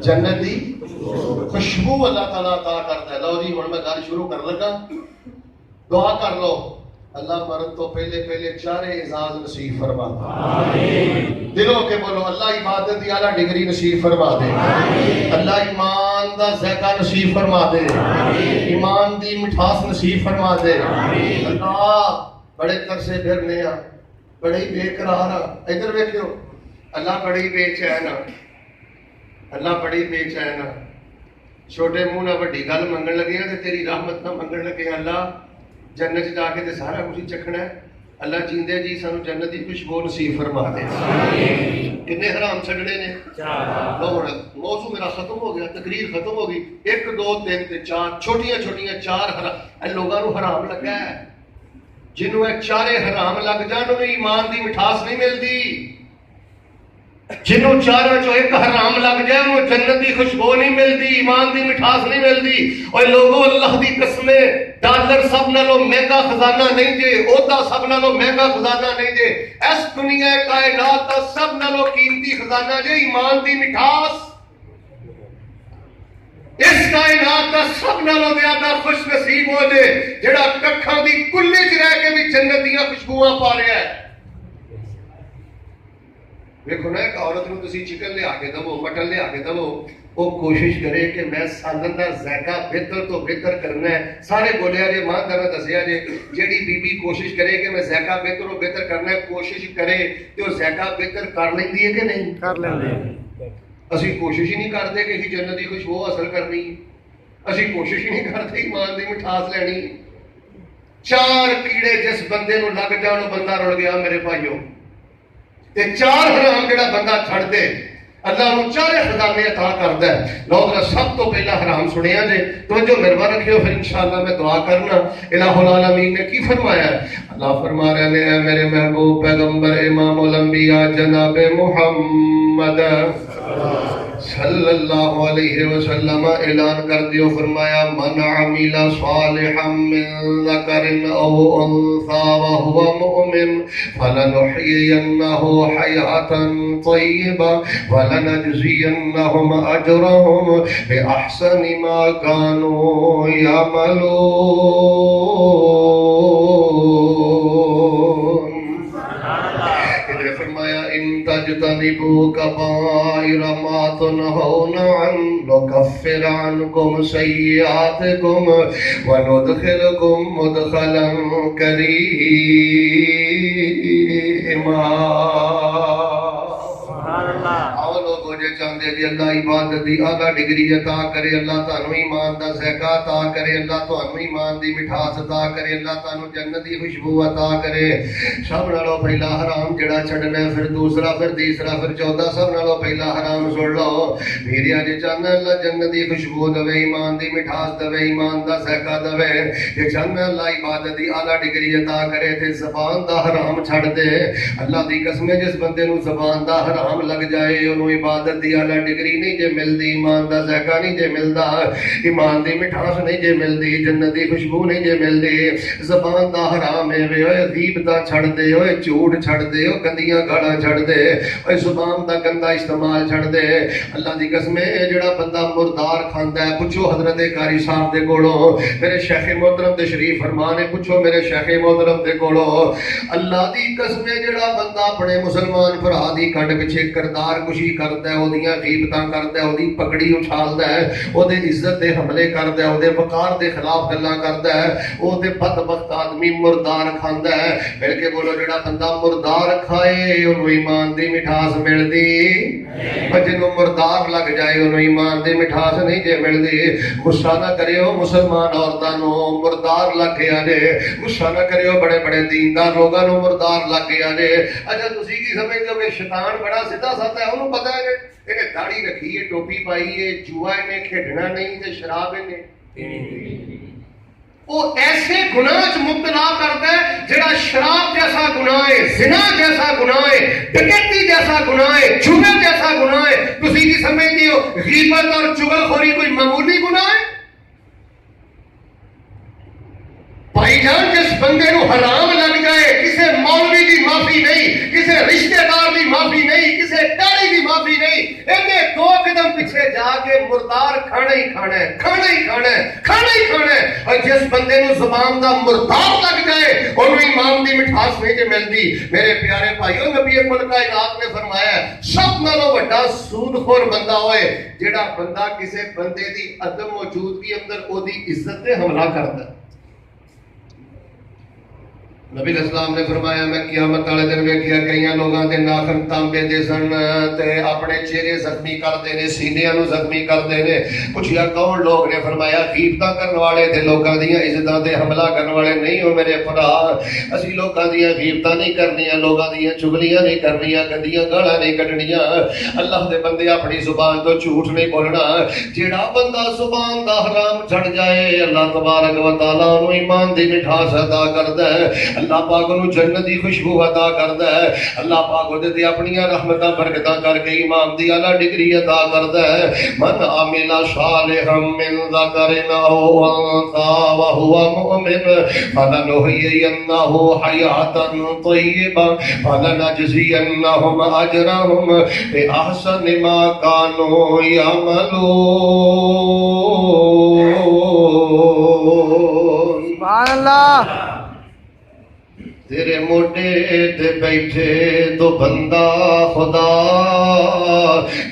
جنت دی خوشبو اللہ تعالیٰ عطا کرتا ہے لو جی ہن میں گل شروع کر لگا دعا کر لو اللہ مرد تو پہلے چارے اعزاز نصیب فرما دے آمین دلوں کے بولو اللہ عبادت دی اعلیٰ ڈگری نصیب فرما دے آمین اللہ ایمان دا ذائقہ نصیب فرما دے آمین ایمان دی مٹھاس نصیب فرما دے آمین اللہ بڑے ترسے پھرنے ہاں بڑے ہی بے قرار ہاں ادھر ویکھو اللہ بڑی بے چین ہاں اللہ بڑی بے چین ہاں چھوٹے منہ نہ بڑی گل منگن لگے ہیں تے تیری رحمت نہ منگن لگے ہیں اللہ جنت جا کے تے سارا کچھ چکھنا ہے اللہ جیندے جی سانو جنت دی خوشبو نصیب فرما دے آمین کتنے حرام چھڈنے نے 4 لو موضوع میرا ختم ہو گیا تقریر ختم ہو گئی 1 2 3 تے 4 چھوٹیاں 4 حرام اے لوگاں نو حرام لگا ہے جنوں اے چارے حرام لگ جان انہوں ایمان دی مٹھاس نہیں ملدی جنوں چاروں چو ایک حرام لگ جائے انہوں جنت دی خوشبو نہیں ملدی ایمان دی مٹھاس نہیں ملدی اور لوگوں اللہ دی قسمیں ڈالر سب نالوں مہنگا خزانہ نہیں جے عہدہ سب نالوں مہنگا خزانہ نہیں جے اس دنیا کائنات کا سب نالوں قیمتی خزانہ جے ایمان دی مٹھاس اس کائنات کا سب نالوں زیادہ خوش نصیب ہو جے جڑا ککھاں دی کلے چ رہ کے بھی جنت دیاں خوشبوئاں پا رہا ہے ویکھو نا ایک عورت نو تسی چکن لے آ کے دو مٹن لے آ کے دو وہ کوشش کرے کہ میں سالن کا ذائقہ بہتر تو بہتر کرنا ہے. سارے بولیا جی ماں طرح دسیا جی جیڑی بی بی کوشش کرے کہ میں ذائقہ بہتر و بہتر کرنا ہے, کوشش کرے تو ذائقہ بہتر کر لیندی ہے کہ نہیں کر لیندی. اسی کوشش ہی نہیں کرتے کہ اسی جنت کی خوشبو حاصل کرنی, اسی کوشش ہی نہیں کرتے ایمان دی مٹھاس لینی. 4 کیڑے جس بندے نو لگ جان بندہ رل گیا میرے بھائیو, تے 4 حرام جڑا بندہ چھڑ دے اللہ انہوں 4 خزانے عطا کرتا ہے. لو ذرا سب تو پہلا حرام سنیا جے توجہ مروا رکھیو, پھر انشاءاللہ میں دعا کرنا. الہ العالمین نے کی فرمایا ہے؟ اللہ فرما رہے ہیں اے میرے محبوب پیغمبر امام الانبیاء جناب محمد صلی اللہ علیہ وسلم اعلان کر دیو, فرمایا من عمل صالحا من ذکر او انثى وهو مؤمن فلنحيينه حياة طيبة ولنجزينهم اجرهم باحسن ما كانوا يعملون. فرمایا ان تجتنبوا کبائر ما تنہون عنہ نکفر عنکم سیئاتکم وندخلکم مدخلا کریما. آؤ لوگو جے چاندے جی اللہ عبادت دی آگا ڈگری عطا کرے, اللہ تانوں ایمان دا ذائقہ عطا کرے, اللہ تانوں ایمان دی مٹھاس عطا کرے, اللہ تانوں جنت دی خوشبو عطا کرے. سب نالوں پہلا حرام جڑا چھڈنا ہے, پھر دوسرا, پھر تیسرا, پھر چوتھا. سب نالوں پہلا حرام سن لو میرے جے چاہنا اللہ جنت دی خوشبو دے, ایمان دی مٹھاس دے, ایمان دا ذائقہ دے, جے چاہنا اللہ عبادت دی اعلی ڈگری عطا کرے تے زبان دا حرام چھڈ دے. اللہ دی قسم جس بندے نو زبان دا حرام لگ جائے انہوں عبادت دی اعلی ڈگری نہیں جے ملدی, ایمان دا ذائقہ نہیں جے ملدا, ایمان دی مٹھاس نہیں جے ملدی, جنت دی خوشبو نہیں جے ملدی. زبان دا حرام ہے وے اوے غیبتاں چھڑ دے, اوے جھوٹ چھڑ دے, او گندیاں گالاں چھڑ دے, اوے زبان دا گندا استعمال چھڑ دے. اللہ دی قسم ہے جڑا بندہ مردار کھاندا ہے, پوچھو حضرت قاری صاحب دے کولوں, میرے شیخ محترم تشریف فرمانے, پوچھو میرے شیخ محترم دے کولوں. اللہ دی قسم ہے جڑا بندہ اپنے مسلمان بھرا دی کڈ پیچھے کردار کشی کردا ہے, اودیاں غیبتاں کردا ہے, اودی پگڑی اچھالدا ہے, اودے عزت دے حملے کردا ہے, اودے وقار دے خلاف گلاں کردا ہے, اودے بدبخت آدمی مردار کھاندا ہے. مل کے بولو جڑا بندہ مردار کھائے اونوں ایمان دی مٹھاس ملدی, پر جنوں مردار لگ جائے اونوں ایمان دی مٹھاس نہیں جے ملدی. غصہ نہ کریو مسلمان عورتاں نو مردار لگ گیا جے, غصہ نہ کریو بڑے بڑے دیندار لوگاں نو مردار لگ گیا جے. اچھا تسی کی سمجھدے ہو کہ شیطان بڑا سیدھا سادہ ہے, انہوں پتہ ہے کہ انہیں داڑھی رکھی ہے, ٹوپی پائی ہے, جوا نے کھیڈنا نہیں تے شراب نے وہ ایسے گناہ مبتلا کرتا ہے جڑا شراب جیسا گناہ ہے, زنا جیسا گناہ ہے, ڈکیتی جیسا گناہ ہے, چغل جیسا گناہ ہے. تسی کی سمجھتے ہو غیبت اور چغل خوری کوئی معمولی گناہ ہے؟ بھائی جان جس بندے نو حرام لگ جائے, کسے مولوی دی معافی نہیں, کسے رشتہ دار دی معافی نہیں, کسے ڈاڑی دی معافی نہیں, اینے 2 قدم پیچھے جا کے مردار کھانا ہی کھانا ہے, کھانا ہی کھانا ہے, کھانا ہی کھانا ہے. اور جس بندے نو زبان دا مردار لگ جائے انہوں ایمان دی مٹھاس نہیں جے ملدی. میرے پیارے بھائیو نبی کل کائنات نے فرمایا سب نالوں بڑا سود خور بندہ ہوئے جڑا بندہ کسے بندے دی عدم موجودگی اندر او دی عزت تے حملہ کرتا ہے. نبی اسلام نے فرمایا میں قیامت والے دن ویکھیا کئی لوگاں دے ناخن تانبے دے سن تے اپنے چہرے زخمی کردے نے, سینیاں نو زخمی کردے نے. پوچھیا کون لوگ نے؟ فرمایا غیبتاں کرن والے تے لوکاں دیاں عزتاں تے حملہ کرن والے نہیں ہو میرے بھرا. اسی لوکاں دیاں غیبتاں نہیں کرنیاں, لوکاں دیاں چغلیاں نہیں کرنیاں, گندیاں گالاں نہیں کڈنیاں. اللہ دے بندے اپنی زبان تو جھوٹ نہیں بولنا. جیڑا بندہ زبان دا حرام چھڑ جائے اللہ تبارک و تعالی اونوں ایمان دی مٹھاس عطا کردا ہے, اللہ پاک نو جنت دی خوشبو عطا کردا ہے, اللہ پاک اودے تے اپنی رحمتاں برکتاں کر کے ایمان دی اعلی ڈگری عطا کردا ہے. من عمل صالحا من ذکر او انثى وهو مؤمن فلنحيينه حياة طيبة فلنجزينهم اجرهم باحسن ما كانوا يعملون. سبحان اللہ. تیرے موڈے تے بیٹھے تو بندہ خدا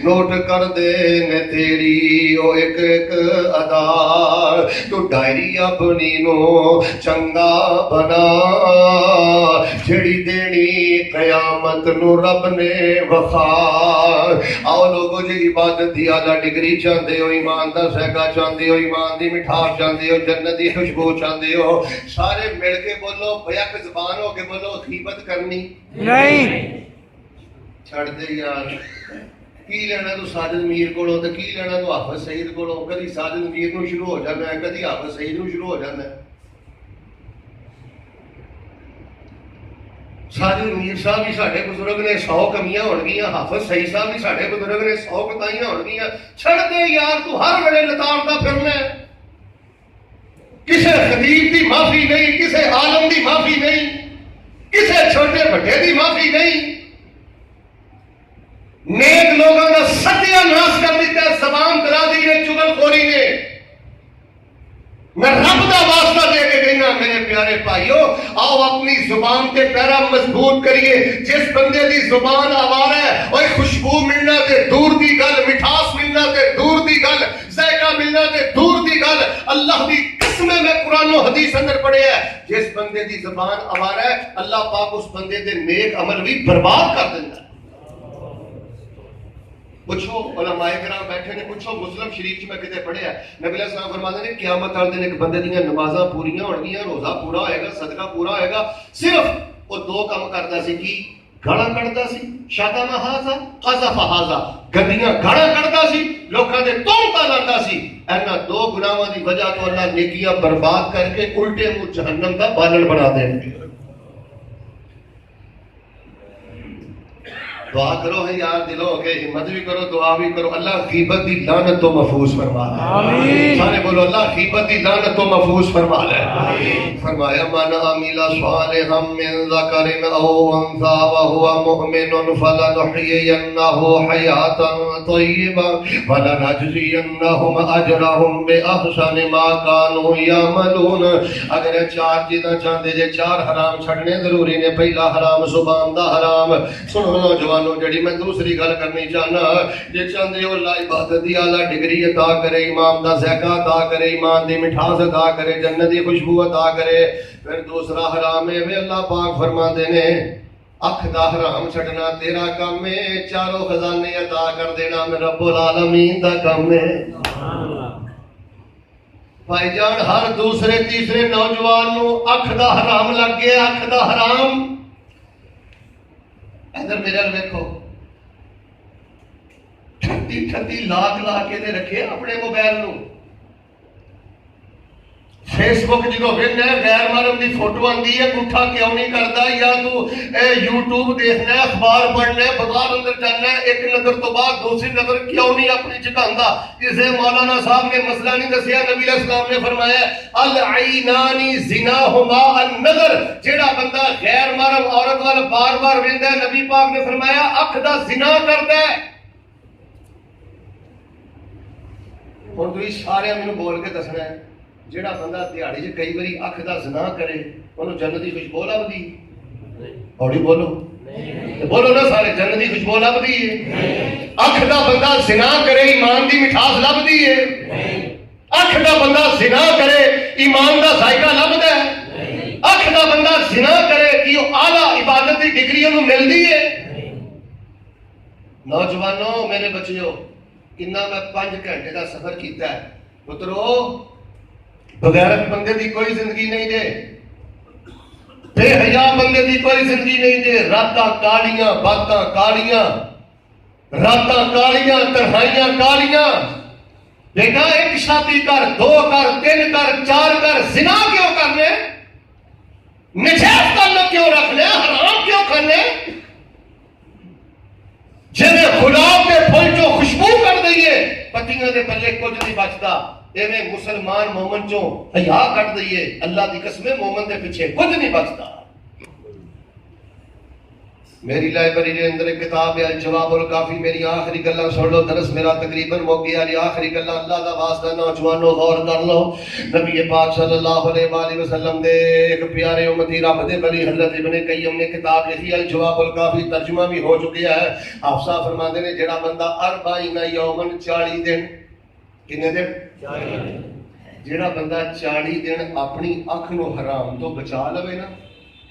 نوٹ کر دے نے تیری او ایک ایک ادا تو ڈائری اپنی نو چنگا بنا جڑی دینی قیامت نو رب نے وفا آؤ لوگو جی عبادت دی اعلیٰ ڈگری چاہتے ہو ایمان دا سہگا چاہتے ہو ایمان دی مٹھاس چاہتے ہو جنت دی خوشبو چاہتے ہو سارے مل کے بولو بیک زبان ہو کے بولو غیبت کرنی نہیں چھڑ دے یار کی لینا تو ساجد میر کو تے کی لینا تو حافظ سعید کو کدی ساجد میر نو شروع ہو جانا ہے کدی حافظ سعید نو شروع ہو جانا ہے ساجد میر صاحب بھی ساڈے بزرگ نے 100 کمیاں ہون گیاں حافظ سعید صاحب بھی ساڈے بزرگ نے 100 کوتاہیاں ہون گیاں چھڑ دے یار تو ہر ویلے لتاڑتا پھرنا ہے کسے خطیب دی معافی نہیں کسے عالم دی معافی نہیں کسے چھوٹے بڑے دی معافی نہیں نیک لوگوں کا ستیہ ناش کر دیتا ہے زبان درازی نے چغل خوری نے میں رب دا واسطہ دے کے کہنا میرے پیارے بھائیو آؤ اپنی زبان کے پیرا مضبوط کریے جس بندے دی زبان آوار ہے اوے خوشبو ملنا تے دور دی گل مٹھاس ملنا تے دور دی گل ذائقہ ملنا تے دور دی گل اللہ دی قسمیں میں قرآن و حدیث اندر پڑھے ہے جس بندے دی زبان آوار ہے اللہ پاک اس بندے دے نیک عمل بھی برباد کر دینا ہے پوچھو علماء کرام بیٹھے نے پوچھو مسلم شریف میں کتے پڑھے ہے نبی علیہ السلام فرماتے ہیں قیامت والے دن ایک بندے دیاں نمازاں پوریاں ہون گیاں روزہ پورا ہوئے گا صدقہ پورا ہوئے گا صرف وہ 2 کام کرتا سی کی گاڑا کڑتا سی شاتم ہازا قذف ہازا گندیاں گاڑا کڑتا سی لوکاں دے تومتا لاتا سی اینا 2 گناہاں دی وجہ تو اللہ نیکیاں برباد کر کے الٹے منہ جہنم دا بالن بنا دیں گے دعا کرو ہے یار دلوں ہو کے ہمت بھی کرو دعا بھی کرو اللہ غیبت دی لعنت تو محفوظ فرما لے آمین سارے بولو اللہ غیبت دی لعنت تو محفوظ فرما لے آمین فرمایا من عمل صالحا من ذکر او انثى وهو مؤمن فلنحيينه حیاتا طیبا ولنجزینهم اجرهم باحسن ما كانوا يعملون اگر 4 چیزاں چاہندے جے 4 حرام چھڈنے ضروری نے پہلا حرام زبان دا حرام سنو نوجوان جڑی میں دوسری گل کرنی چاہنا جے چاہندے ہو اللہ عبادت دی اعلیٰ ڈگری عطا کرے ایمان دا ذائقہ عطا کرے ایمان دی مٹھاس عطا کرے جنت دی خوشبو عطا کرے پھر دوسرا حرام ہے وہ اللہ پاک فرماتے نے اکھ دا حرام چھڈنا تیرا کام ہے چاروں خزانے عطا کر دینا میں رب العالمین دا کام ہے بھائی جان ہر دوسرے تیسرے نوجوان نو اکھ دا حرام لگ گیا اکھ دا حرام ادھر میرے دیکھو 38 لاکھ لا کے دے رکھے اپنے موبائل نو فیس بک جدو ویکھنا ہے غیر محرم دی فوٹو آندی ہے گٹھا کیوں نہیں کرتا یا تو یوٹیوب دیکھنا ہے اخبار پڑھنا ہے بازار اندر جانا ہے ایک نظر تو بعد دوسری نظر کیوں نہیں اپنی جھکاندا اسے مولانا صاحب نے مسئلہ نہیں دسیا نبی علیہ السلام نے فرمایا العینانی زناہما النظر جیڑا بندہ غیر محرم عورت وال بار بار ویندا ہے نبی پاک نے فرمایا اکھ دا زنا کردا ہے ہن تو سارے مینوں بول کے دسنا ہے جیڑا بندہ دیہڑی چ کئی باری اکھ دا زنا کرے انہوں جنت دی خوشبو لبدی اوڑی بولو بولو نا سارے جنت دی خوشبو لبدی ہے اکھ دا بندہ زنا کرے ایمان دی مٹھاس لبدی ہے اکھ دا بندہ زنا کرے ایمان دا ذائقہ لبدا ہے اکھ دا بندہ زنا کرے کہ وہ اعلیٰ عبادت دی ڈگری انہوں ملدی ہے نوجوانوں میرے بچیو کنا میں 5 گھنٹے دا سفر کیتا ہے پترو بغیرت بندے دی کوئی زندگی نہیں دے بے حیا بندے دی کوئی زندگی نہیں دے راتاں کالیاں باتاں کالیاں راتاں کالیاں تنہائیاں کالیاں بیٹا 1 شادی کر 2 کر 3 کر 4 کر زنا کیوں کرنے نجات تعلق کیوں رکھنے حرام کیوں کرنے جنہیں گلاب کے پھول جو خوشبو کر دئیے پتیاں دے پلے کچھ نہیں بچتا ایویں مسلمان مومن چوں حیا کٹ دئیے اللہ دی قسم مومن دے پیچھے کچھ نہیں بچتا میری لائبریری کے اندر ایک کتاب ہے الجواب الکافی. میری آخری گلاں سن لو, درس میرا تقریباً مک گیا جی. آخری گلاں اللہ دا واسطہ نوجوانوں غور کر لو. نبی پاک صلی اللہ علیہ وآلہ وسلم دے ایک پیارے امتی رب دے ولی حضرت ابن قیم نے کتاب لکھی الجواب الکافی, ترجمہ بھی ہو چکا ہے. آپ صاحب فرماتے ہیں جڑا بندہ 40 یومن 40 دن, کنے دن 40 دن, جڑا بندہ 40 دن اپنی اکھ نو حرام تو بچا لوے نا,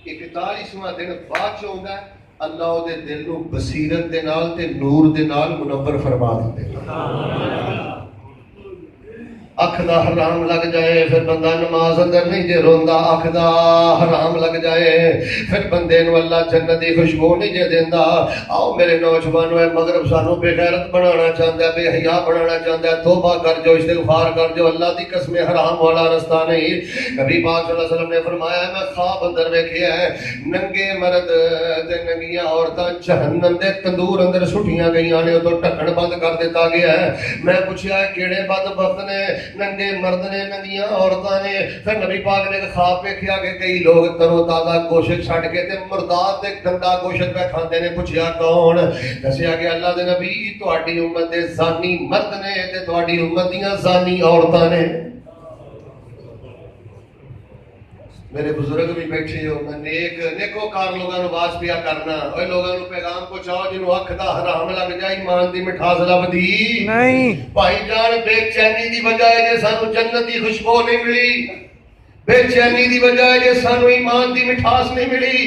41واں دن بعد چ ہوندا ہے اللہ دے دل نو بصیرت دے نال تے نور دے نال منور فرما دیندے. اکھ دا حرام لگ جائے پھر بندہ نماز اندر نہیں جے روندا. اکھ دا حرام لگ جائے پھر بندے نو اللہ جنت دی خوشبو نہیں جے دیندا. آؤ میرے نوجوانو, اے مغرب سانو بے غیرت بنانا چاہندا ہے, بے حیا بنانا چاہندا ہے. توبہ کر جو, استغفار کر جو. اللہ دی قسم حرام والا رستہ نہیں. نبی پاک صلی اللہ علیہ وسلم نے فرمایا میں خواب اندر ویکھیا ہے ننگے مرد تے ننگیاں عورتاں جہنم دے تندور اندر سٹیاں گئیاں نے, تو ڈھکن بند کر دیتا گیا ہے. میں پوچھیا کیڑے بدبخت نے, ننگے مرد نے, ننگیاں عورتاں نے. پھر نبی پاک نے خواب ویکھیا کہ کئی لوگ ترو تازہ گوشت چھڈ کے تے مردار تے گندا گوشت پہ کھاندے نے. پوچھیا کون؟ دسیا کہ اللہ دے نبی تہاڈی امت دے زانی مرد نے تے تہاڈی امت دیاں زانی عورتاں نے. میرے بزرگ بھی بیٹھے ہو, میں نیکوکار لوگاں نو آواز پیا کرنا, اوے لوگاں نو پیغام پہنچاؤ جنوں اکھ دا حرام لگ جائے ایمان دی مٹھاس لبدی نہیں. بھائی جان بے چینی دی بجائے جے سانو جنت دی خوشبو نہیں ملی, بے چینی دی بجائے جے سانو ایمان دی مٹھاس نہیں ملی,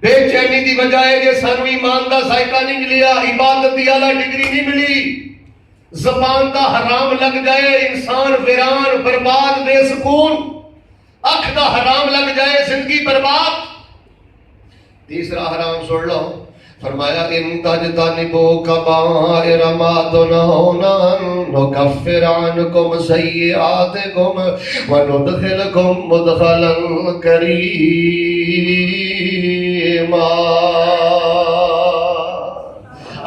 بے چینی دی بجائے جے سانو ایمان دا ذائقہ نہیں ملیا, عبادت دی اعلیٰ ڈگری نہیں ملی. زبان دا حرام لگ جائے انسان ویران برباد بے سکون, اکھ دا حرام لگ جائے زندگی برباد. تیسرا حرام سن لو, فرمایا ان تجتنبوا کبائر ما تنہون نکفر عنکم سیئاتکم وندخلکم مدخلا کریما.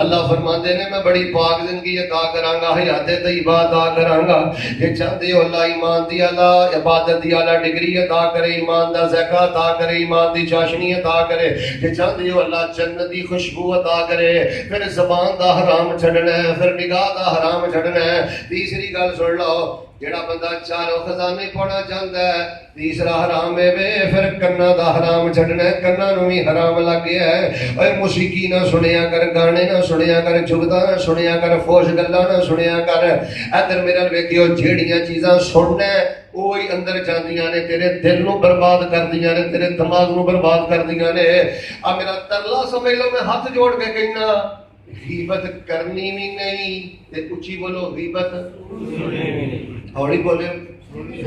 اللہ فرماتے ہیں میں بڑی پاک زندگی عطا کراں گا, حیات طیبہ عطا کراں گا. جے چاہتے ہو اللہ ایمان دی اللہ عبادت دی اعلیٰ ڈگری عطا کرے, ایمان دا ذائقہ عطا کرے, ایمان دی چاشنی عطا کرے. جے چاہتے ہو اللہ جنت دی خوشبو عطا کرے, پھر زبان دا حرام چھڈنا ہے, پھر نگاہ دا حرام چھڈنا ہے. تیسری گل سن لو, جڑا بندہ چاروں خزانے پانا چاہتا ہے, تیسرا حرام ہے وے پھر کنا دا حرام چھڈنا ہے. کنا نو بھی حرام لگ گیا ہے. اے موسیقی نہ سنیا کر, گانے نہ سنیا کر, جگدا نہ سنیا کر, فوش گلاں نہ سنیا کر. ادھر میرے ویکھیو جیڑیاں چیزاں سننا وہی اندر جاندیاں نے, تیرے دل نو برباد کردیاں نے, تیرے دماغ نو برباد کردیاں نے. آ میرا ترلا سمجھ لو, میں ہاتھ جوڑ کے کہنا غیبت کرنی بھی نہیں تے اچھی بولو غیبت ہوڑی بولے,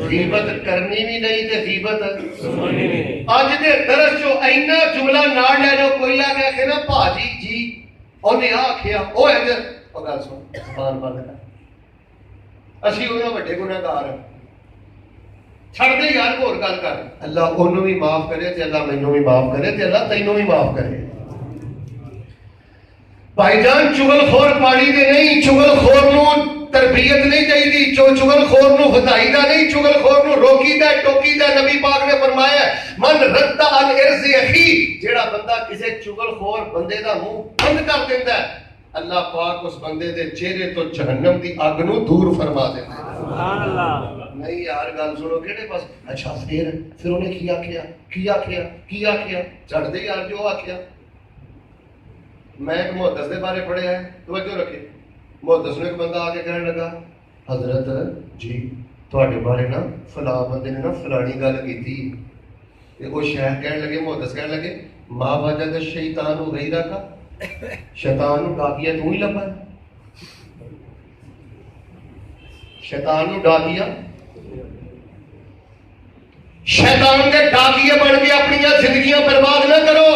غیبت کرنی بھی نہیں تے غیبت اج دے درس چو اینا جملہ نہ لے لو. کوئی آ گیا کہ نا بھاجی جی اونے آکھیا او ادھر او گل سن زبان بند کر, اسی انہاں وڈے گنہگار ہاں, چھڑ دے یار ہور گل کر. اللہ اونوں بھی معاف کرے تے اللہ مینوں بھی معاف کرے تے اللہ تینوں بھی معاف کرے. بھائی جان چغل خور پانی دے نہیں, چغل خور نو تربیت نہیں چاہیے, چغل خور نو ہدائی دا نہیں, چغل خور نو روکی دا ٹوکی دا. نبی پاک نے فرمایا من رد عن ارض اخی, جیڑا بندہ کسے چغل خور بندے دا منہ بند کر دیندا ہے, اللہ پاک اس بندے دے چہرے تو جہنم دی اگ نو دور فرما دیندا ہے. سبحان اللہ. نہیں یار گل سنو کہڑے پاس, اچھا پھر انہیں کی آکھیا چڑھ دے یار جو آکھیا. میں ایک محدث دے بارے پڑھیا ہے, توجہ رکھے. محدث نے ایک بندہ آ کے کہنے لگا حضرت جی تواڈے بارے نا فلاں بندے نے نا فلانی گل کیتی. تے وہ شیخ کہنے لگے, محدث کہنے لگے ما وجد الشیطان غیرک, شیطان نو ڈاکیا تو ہی لبا, شیطان نو ڈاکیا, شیطان کے ڈاکیے بن کے اپنی زندگیاں برباد نہ کرو.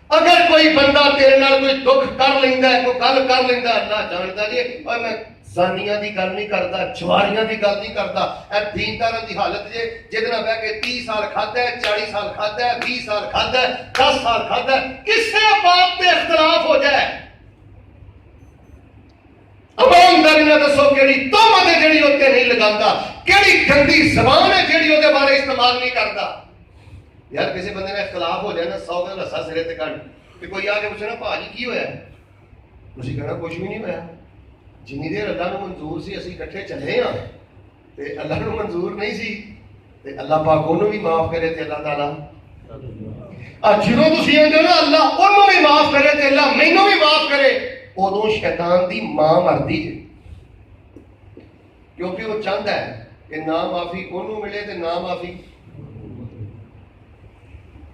اگر کوئی بندہ تیرے نال کوئی دکھ کر لیندا ہے, کوئی گل کر لیندا ہے, اللہ جانتا جی. اور میں زانیاں دی گل نہیں کرتا, چواریاں دی گل نہیں کرتا. اے دینداروں دی حالت جے جہدے نال بیٹھ کے 30 سال کھادا ہے, 40 سال کھادا ہے, 20 سال کھادا ہے, 10 سال کھادا ہے, کسے بات تے اختلاف ہو جائے, ایمانداری نال دسو کیڑی تہمت ہے جیڑی اوتے نہیں لگاندا, کیڑی گندی زبان ہے جیڑی اوتے بارے استعمال نہیں کرتا. یار کسی بندے نے اختلاف ہو جائے نا 100 گل ہسا سرے تے کڈ کہ کوئی آ کے پوچھنا بھاجی کی ہویا ہے، تسی کہنا کچھ بھی نہیں ہویا. جنی دیر اللہ نو منظور سی اسی کٹھے چلے ہاں تے اللہ نو منظور نہیں سی تے اللہ پاک انہوں بھی معاف کرے تے اللہ تعالیٰ جدوں تسی آندے نا اللہ انہوں بھی معاف کرے تے اللہ مینوں بھی معاف کرے، ادوں شیطان دی ماں مردی ہے، کیونکہ وہ چاہتا ہے کہ نہ معافی انہوں ملے تے نہ معافی.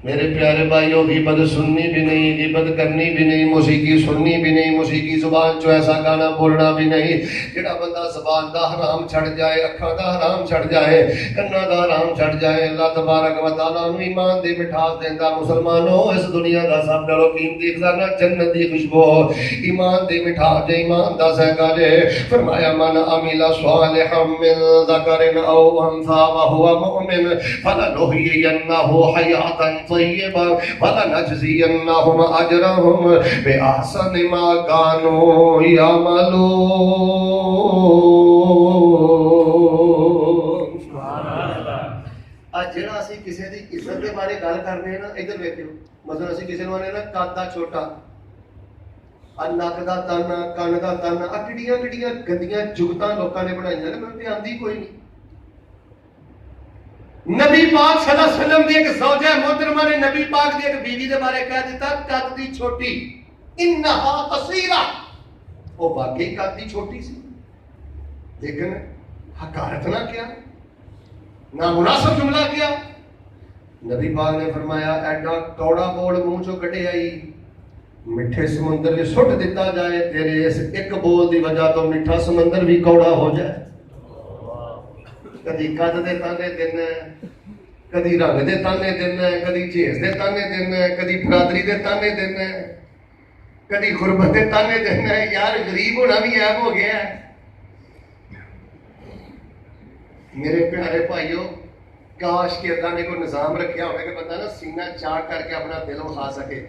میرے پیارے بھائیوں، غیبت سننی بھی نہیں، غیبت کرنی بھی نہیں، موسیقی سننی بھی نہیں، موسیقی زبان چو ایسا گانا بولنا بھی نہیں. جڑا بندہ زبان دا حرام چھڑ جائے، اکھاں دا حرام چھڑ جائے، کناں دا حرام چھڑ جائے، اللہ تبارک و تعالیٰ نو ایمان دی مٹھاس دیندا. مسلمانوں، اس دنیا دا سب نالوں قیمتی خزانہ جنت دی خوشبو ایمان دی مٹھاس دے، ایمان دا ذائقہ دے. فرمایا من عمل صالحا من ذکر او انثى وهو مؤمن فلنحيينه حیاة طیبا ولنجزینہم اجرہم بأحسن ما كانوا یعملون. جڑا اسی کسی دی عزت دے بارے گل کرنے نا، ادھر ویکھو، مثلا اسی کسی نوں آنے نا قد دا چھوٹا، نک دا تن، کن دا تن، کڈیاں کڈیاں گندیاں جگتاں لوکاں نے بنائیاں نے، مینوں تے آندی کوئی نہیں. نبی پاک صلی اللہ علیہ وسلم دی ایک زوجہ محترمہ نے نبی پاک دی ایک بیوی دے بارے کہہ دیتا قد دی چھوٹی، انہا قصیرہ. وہ واقعی قد دی چھوٹی سی، لیکن حقارت نہ کیا، نامناسب جملہ کیا. نبی پاک نے فرمایا ایڈا کوڑا بول منہ چو کٹے آئی، میٹھے سمندر میں سٹ دیتا جائے، تیرے اس ایک بول دی وجہ تو میٹھا سمندر بھی کوڑا ہو جائے. کدی قد دے تانے دینا ہے، کدی رنگ دے تانے دینا ہے، کدی جہیز دے تانے دینا ہے، کدی برادری دے تانے دینا ہے، کدی غربت دے تانے دینا ہے. یار غریب ہونا بھی عیب ہو گیا ہے. میرے پیارے بھائیو، کاش کہ اللہ نے کوئی نظام رکھیا ہوئے کہ بندہ نا سینہ چاٹ کر کے اپنا دل کھا سکے.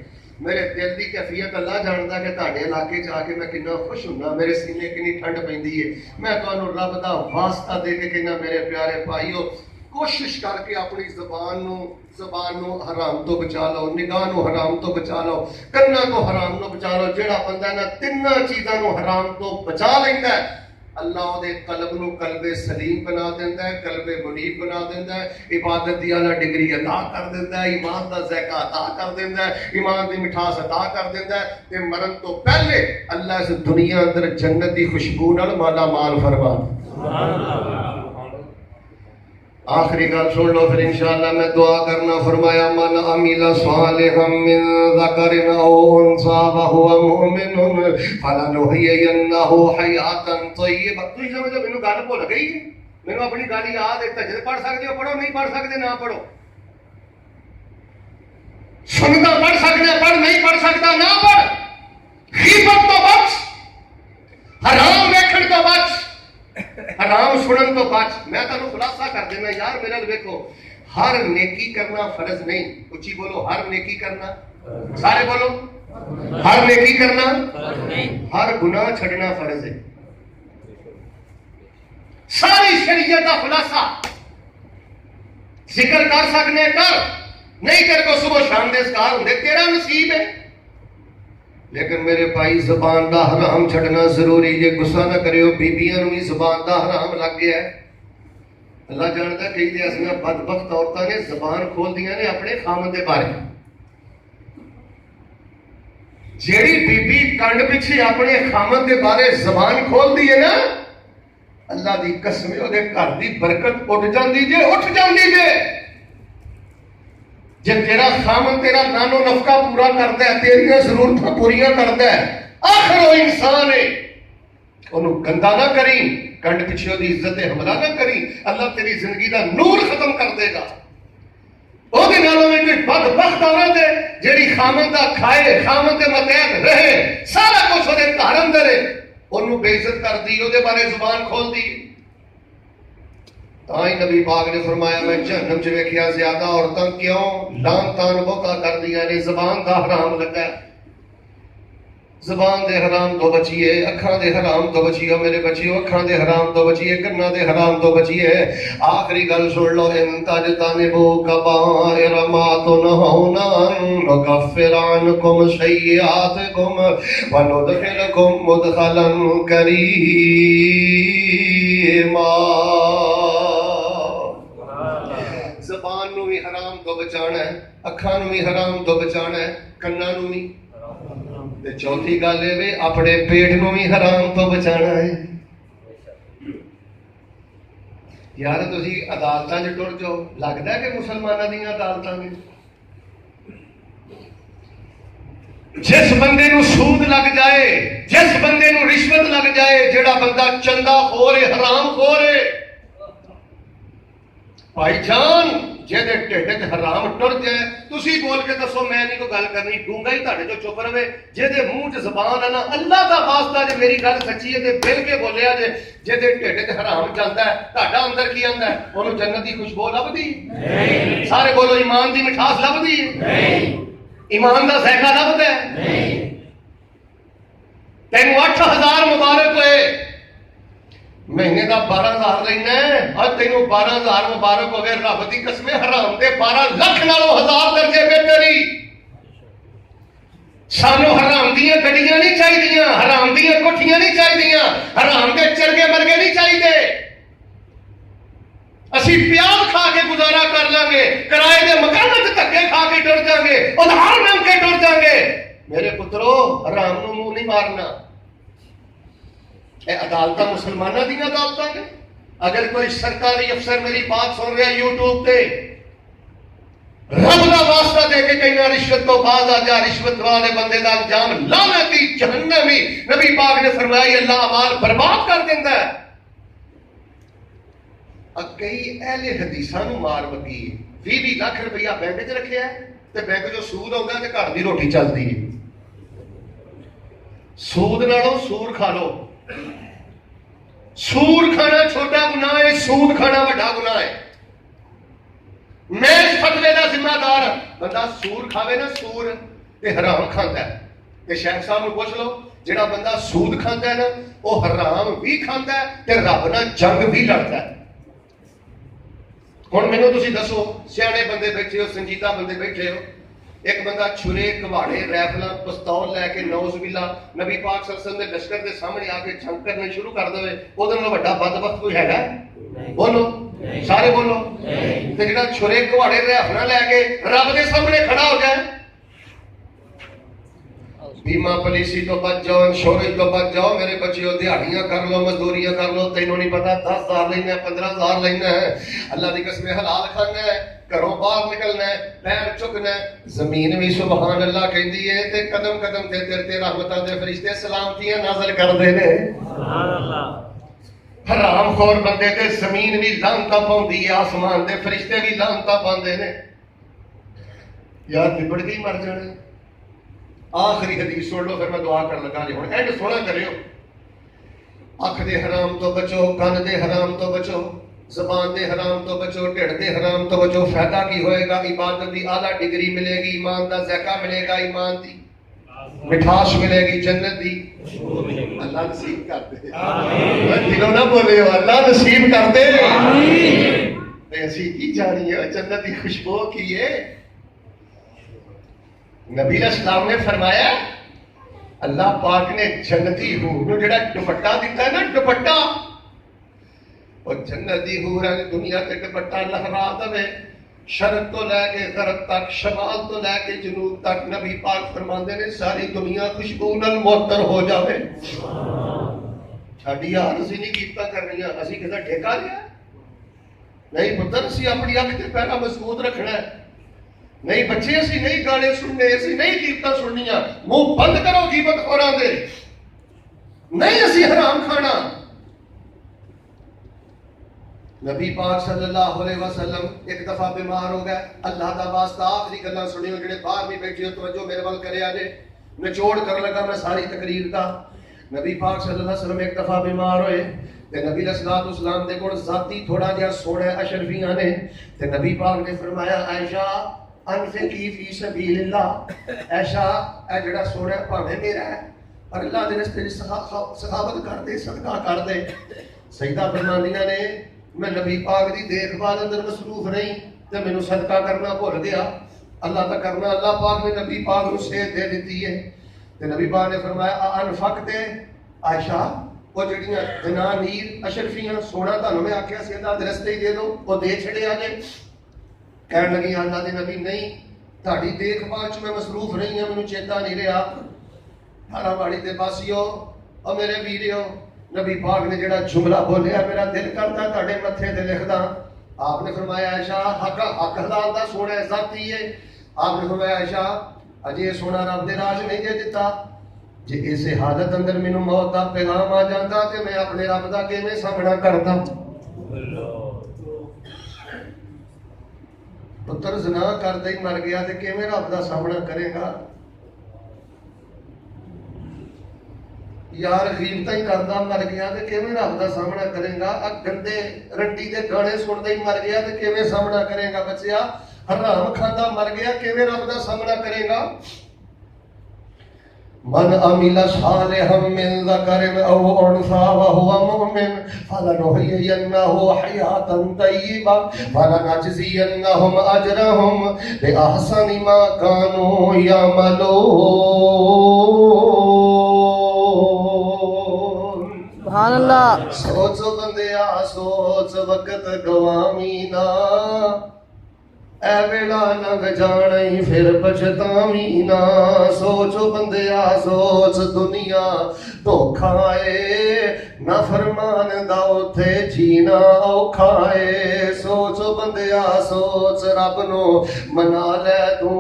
میرے دل کی کیفیت اللہ جانتا کہ تہاڈے علاقے چ آ کے میں کتنا خوش ہوں، میرے سینے کنی ٹھنڈ پیندی ہے. میں تمہیں رب دا واسطہ دے کے کہنا میرے پیارے بھائیو، کوشش کر کے اپنی زبان نو حرام تو بچا لو، نگاہ نو حرام تو بچا لو، کنا تو حرام نو بچا لو. جڑا بندہ نا تیناں چیزاں نو حرام تو بچا لیندا ہے، اللہ دے قلب نو قلب سلیم بنا دیندا ہے، قلب منیب بنا دیندا ہے، عبادت دی اعلیٰ ڈگری عطا کر دیندا ہے، ایمان دا ذائقہ عطا کر دیندا ہے، ایمان دی مٹھاس عطا کر دیندا ہے. تے مرن تو پہلے اللہ اس دنیا اندر جنت دی خوشبو نال مالا مال فرما. سبحان اللہ. آخری گل سن لو پھر انشاءاللہ میں دعا کرنا. فرمایا من عمل صالحا من ذکر او انثى وهو مؤمن فلنحيينه حیاة طیبہ. تسی سمجھو مینوں گل بھول گئی ہے، مینوں اپنی گل یاد ہے. تجھے پڑھ سکتے ہو پڑھو، نہیں پڑھ سکتے نہ پڑھو. سنتا پڑھ سکتے پڑھ، نہیں پڑھ سکتا نہ پڑھ. غیبت تو بچ، حرام دیکھن تو بچ، حرام سنن تو بچ. میں تمہیں خلاصہ کر دینا یار، میرا دیکھو، ہر نیکی کرنا فرض نہیں. اچھی بولو، ہر نیکی کرنا، سارے بولو، ہر نیکی کرنا، ہر گناہ چھڑنا فرض ہے. ساری شریعت کا خلاصہ ذکر کر سکنے کر، نہیں کر کو صبح شام دے اذکار ہوندے، تیرا نصیب ہے. لیکن میرے بھائی زبان دا حرام چھڑنا ضروری. جے غصہ نہ کریو، بیبیاں نوں بھی زبان دا حرام لگ گیا ہے. اللہ جانتا کئی دے ایسا بدبخت عورتاں نے زبان کھول دیا نے اپنے خامن دے بارے. جیڑی بی بی کنڈ پیچھے اپنے خامن دے بارے زبان کھول دی ہے نا، اللہ دی قسم او دے گھر دی برکت اٹھ جاندی جے، اٹھ جاندی جے. جے تیرا خامن تیرا نانو نفقہ پورا کرتا ہے، تیریاں ضرورتاں پوریاں کرتا ہے، آخر وہ انسان ہے، انہوں گندا نہ کری، کنڈ پیچھے دی عزت حملہ نہ کری، اللہ تیری زندگی دا نور ختم کر دے گا. وہ دے نالوں میں کوئی بدبخت عورت ہے جیڑی خامن دا کھائے، خامن دے متحد رہے، سارا کچھ وہ دے گھر اندر ہے، انہوں بے عزت کر دی، وہ دے بارے زبان کھول دی. تائی نبی پاک نے فرمایا میں جہنم چ ویکھیا زیادہ عورتاں کیوں لان تان بہتا کر دیا نے زبان دا حرام لگا. زبان دے حرام تو بچیے، اکھاں دے حرام تو بچیو میرے بچیو، اکھاں دے حرام تو بچیے، کناں دے حرام تو بچیے۔ آخری گل سن لو، ان تجتنبوا کبائر ما تنہون عنہ نکفر عنکم سیئاتکم وندخلکم مدخلا کریما۔ زبان نو بھی حرام تو بچانا ہے، اکھاں نو بھی حرام تو بچانا ہے، کناں نو بھی، تے چوتھی گل یہ اپنے پیٹ نو بھی حرام تو بچانا ہے۔ یار تسی عدالتاں چ ٹر جاؤ، لگتا ہے کہ مسلمانوں دیاں عدالتاں نے جس بندے نو سود لگ جائے، جس بندے نو رشوت لگ جائے، جڑا بندہ چندہ خور ہے، حرام خور ہے، بھائی جان جہدے ٹھڈ چ حرام ٹر جائے، تسی بول کے دسو میں نہیں کوئی گل کرنی، ڈونگا ہی تہاڈے جو چپ رہے، جہدے منہ چ زبان ہے نا اللہ دا واسطہ جے میری گل سچی ہے تے بل کے بولیا جے، جہدے ٹھڈ چ حرام جاندا ہے، تہاڈا اندر کی آندا ہے؟ اونوں جنت دی خوشبو لبدی؟ نہیں۔ سارے بولو ایمان دی مٹھاس لبدی؟ نہیں۔ ایمان دا ذائقہ لبدا ہے؟ نہیں۔ تینوں 8000 مبارک ہوئے، مہینے کا 12,000 لینا ہے، اور تینوں 12,000 مبارک ہوئے، رب دی قسم حرام دے 12 لکھ نالوں 1000 درجے بہتری۔ سانو حرام دیاں گڈیاں نہیں چاہیے، حرام دیاں کوٹھیاں نہیں چاہیے، حرام دے چرگے مرگے نہیں چاہیے، اسی پیاز کھا کے گزارا کر لیں گے، کرائے دے مکان دھکے کھا کے ٹر جائیں گے، ادھار مانگ کے ٹر جائیں گے۔ میرے پترو حرام نو منہ نہیں مارنا۔ اے عدالتاں مسلمانوں دی عدالتاں نے؟ اگر کوئی سرکاری افسر میری بات سن رہا ہے یوٹیوب تے، رب دا واسطہ دے کے کہیں رشوت تو باز آ جا، رشوت والے بندے دا انجام لعنتی جہنمی۔ نبی پاک نے فرمایا اللہ اعمال برباد کر دیندا ہے۔ کئی اہل حدیثاں نو مار مکی 20 لاکھ روپیہ بینک چ رکھیا ہے تے بینک جو سود آਉਂਦਾ تے گھر دی روٹی چلدی ہے۔ سود نالوں سور کھا لو، سور کھانا چھوٹا گناہ ہے، سود کھانا بڑا گناہ ہے۔ میں اس فتوے کا ذمہ دار ہوں، بندہ سور کھاوے نا سور تے حرام کھاندا ہے، تے شیخ صاحب نو پوچھ لو جڑا بندہ سود کھاندا ہے نا وہ حرام بھی کھاندا ہے تے رب نال جنگ بھی لڑدا ہے۔ ہن مینوں تسی دسو، سیانے بندے بیٹھے ہو، سنجیدہ بندے بیٹھے ہو، ایک بندہ چھرے کواڑے ریفلاں پستول لے کے نعوذ باللہ نبی پاک صلی اللہ علیہ وسلم دے لشکر دے سامنے آ کے جنگ کرنے شروع کر دے، وہ دے نال بڑا بدبخت کوئی ہے؟ بولو سارے بولو۔ تے جڑا چھرے کواڑے ریفلاں لے کے رب دے سامنے کھڑا ہو جائے، بیمہ پالیسی تو بچ جاؤ، انشورنس تو بچ جاؤ میرے بچیو، دیہڑیاں کر لو، مزدوریاں کر لو، تینوں نہیں پتا 10,000 لینا ہے، 15,000 لینا ہے، اللہ دی قسم حلال کھانا ہے، گھروں باہر نکلنا ہے، پیر چکنا ہے، زمین بھی سبحان اللہ کہندی ہے تے قدم قدم تے تیرے تے رحمتاں دے فرشتے سلامتیاں نازل کردے نے۔ سبحان اللہ۔ حرام خور بندے تے زمین بھی لعنتاں پاؤندی ہے، آسمان دے فرشتے بھی لعنتاں پاندے نے۔ یار لبڑ کے ہی مر جانے۔ آخری حدیث سن لو پھر میں دعا کر لگا جی، ہوں اینڈ سونا کریو۔ اکھ دے حرام تو بچو، کن دے حرام تو بچو، زبان دے حرام تو بچو، ڈھڑ دے حرام تو بچو۔ فائدہ کی ہوئے گا؟ عبادت دی اعلیٰ ڈگری ملے گی، ایمان دا ذائقہ ملے گا، ایمان دی مٹھاس ملے گی، جنت دی اللہ نصیب کر دے۔ دلوں نہ بولے ہو اللہ نصیب کر دے۔ ایسی کی جانی ہے جنت دی خوشبو کی ہے۔ نبی علیہ السلام نے فرمایا اللہ پاک نے جنتی حور نو جڑا دوپٹہ دیتا ہے نا، دوپٹہ، اور جنتی حور دنیا تے دوپٹہ لہرا دے، شرق تو لے کے غرب تک، شمال تو لے کے جنوب تک، نبی پاک فرماندے نے ساری دنیا خوشبو نال معطر ہو جاوے۔ ساڈی حال اسی نہیں کیتا کرنی، اسی کسے ٹھیکا لیا نہیں پتر، اسی اپنی اکھ تے پہلا مضبوط رکھنا ہے۔ نہیں بچے اسی نہیں گانے سننے، اسی نہیں کیرتاں سننیاں، منہ بند کرو غیبت خوراں دے، نہیں اسی حرام کھانا۔ نبی پاک صلی اللہ علیہ وسلم ایک دفعہ بیمار ہو گئے، اللہ دا واسطہ آخری گلاں سنیو، جڑے باہر بھی بیٹھے ہو توجہ میرے ول کرے آجے، نچوڑ کر لگا میں ساری تقریر دا۔ نبی پاک صلی اللہ علیہ وسلم ایک دفعہ بیمار ہوئے تے نبی علیہ السلام دے کول ذاتی تھوڑا جہا سونا اشرفیاں نے، تے نبی پاک نے فرمایا عائشہ انفقی فی سبیل اللہ، ایشا اے جڑا سونا پاویں میرا ہے اور اللہ دے رستے سخاوت کر دے، صدقہ کر دے۔ سیدہ فرماندیاں نے میں نبی پاک دی دیکھ بھال اندر مصروف رہی تے مینوں صدقہ کرنا بھول گیا۔ اللہ کا کرنا، اللہ پاک نے نبی پاک کو صحت دے دیتی ہے تے نبی پاک نے فرمایا انفقت عائشہ وہ جڑیاں دنانیر اشرفیاں سونا تانوں میں آکھیا سی اللہ دے رستے ہی دے دو، وہ دے چھڑیا جے۔ کہن لگی اللہ دے نبی نہیں، تہاڈی دیکھ بھال چ میں مصروف رہی ہوں، مینوں چیتا نہیں رہا۔ ہارا باڑی دے پاسیو او میرے ویریو، نبی پاک نے جڑا جملہ بولیا میرا دل کرتا تہاڈے متھے تے لکھ داں۔ آپ نے فرمایا عائشہ حق حلال دا سونا ذاتی ہے۔ آپ نے فرمایا عائشہ اجے سونا رب دے راج نہیں دے دیتا، جے اسے حالت اندر مینوں موت دا پیغام آ جاندا تے میں اپنے رب دا کیویں سامنا کردا۔ پتر زنا کردا ہی مر گیا تے کیویں رب دا سامنا کرے گا؟ یار غیبتاں ہی کردا مر گیا تے کیویں رب دا سامنا کرے گا؟ گندے رٹی دے گانے سندا ہی مر گیا تے کیویں سامنا کرے گا؟ بچیا حرام کھاندا مر گیا کیویں رب دا سامنا کرے گا؟ من عمل صالحا من ذکر او انثى وهو مؤمن فلنحيينه حیاتا طیبا ولنجزینهم اجرهم باحسن ما كانوا يعملون۔ سبحان اللہ۔ سوچو بندیا سوچ وقت گوامی نا، اے ویلا لنگ جانی پھر پچھتاویں نا۔ سوچو بندیا سوچ دنیا دھوکھا اے، نافرمان دا اوتھے جینا اوکھا اے۔ سوچو بندیا سوچ رب نو منا لے تو،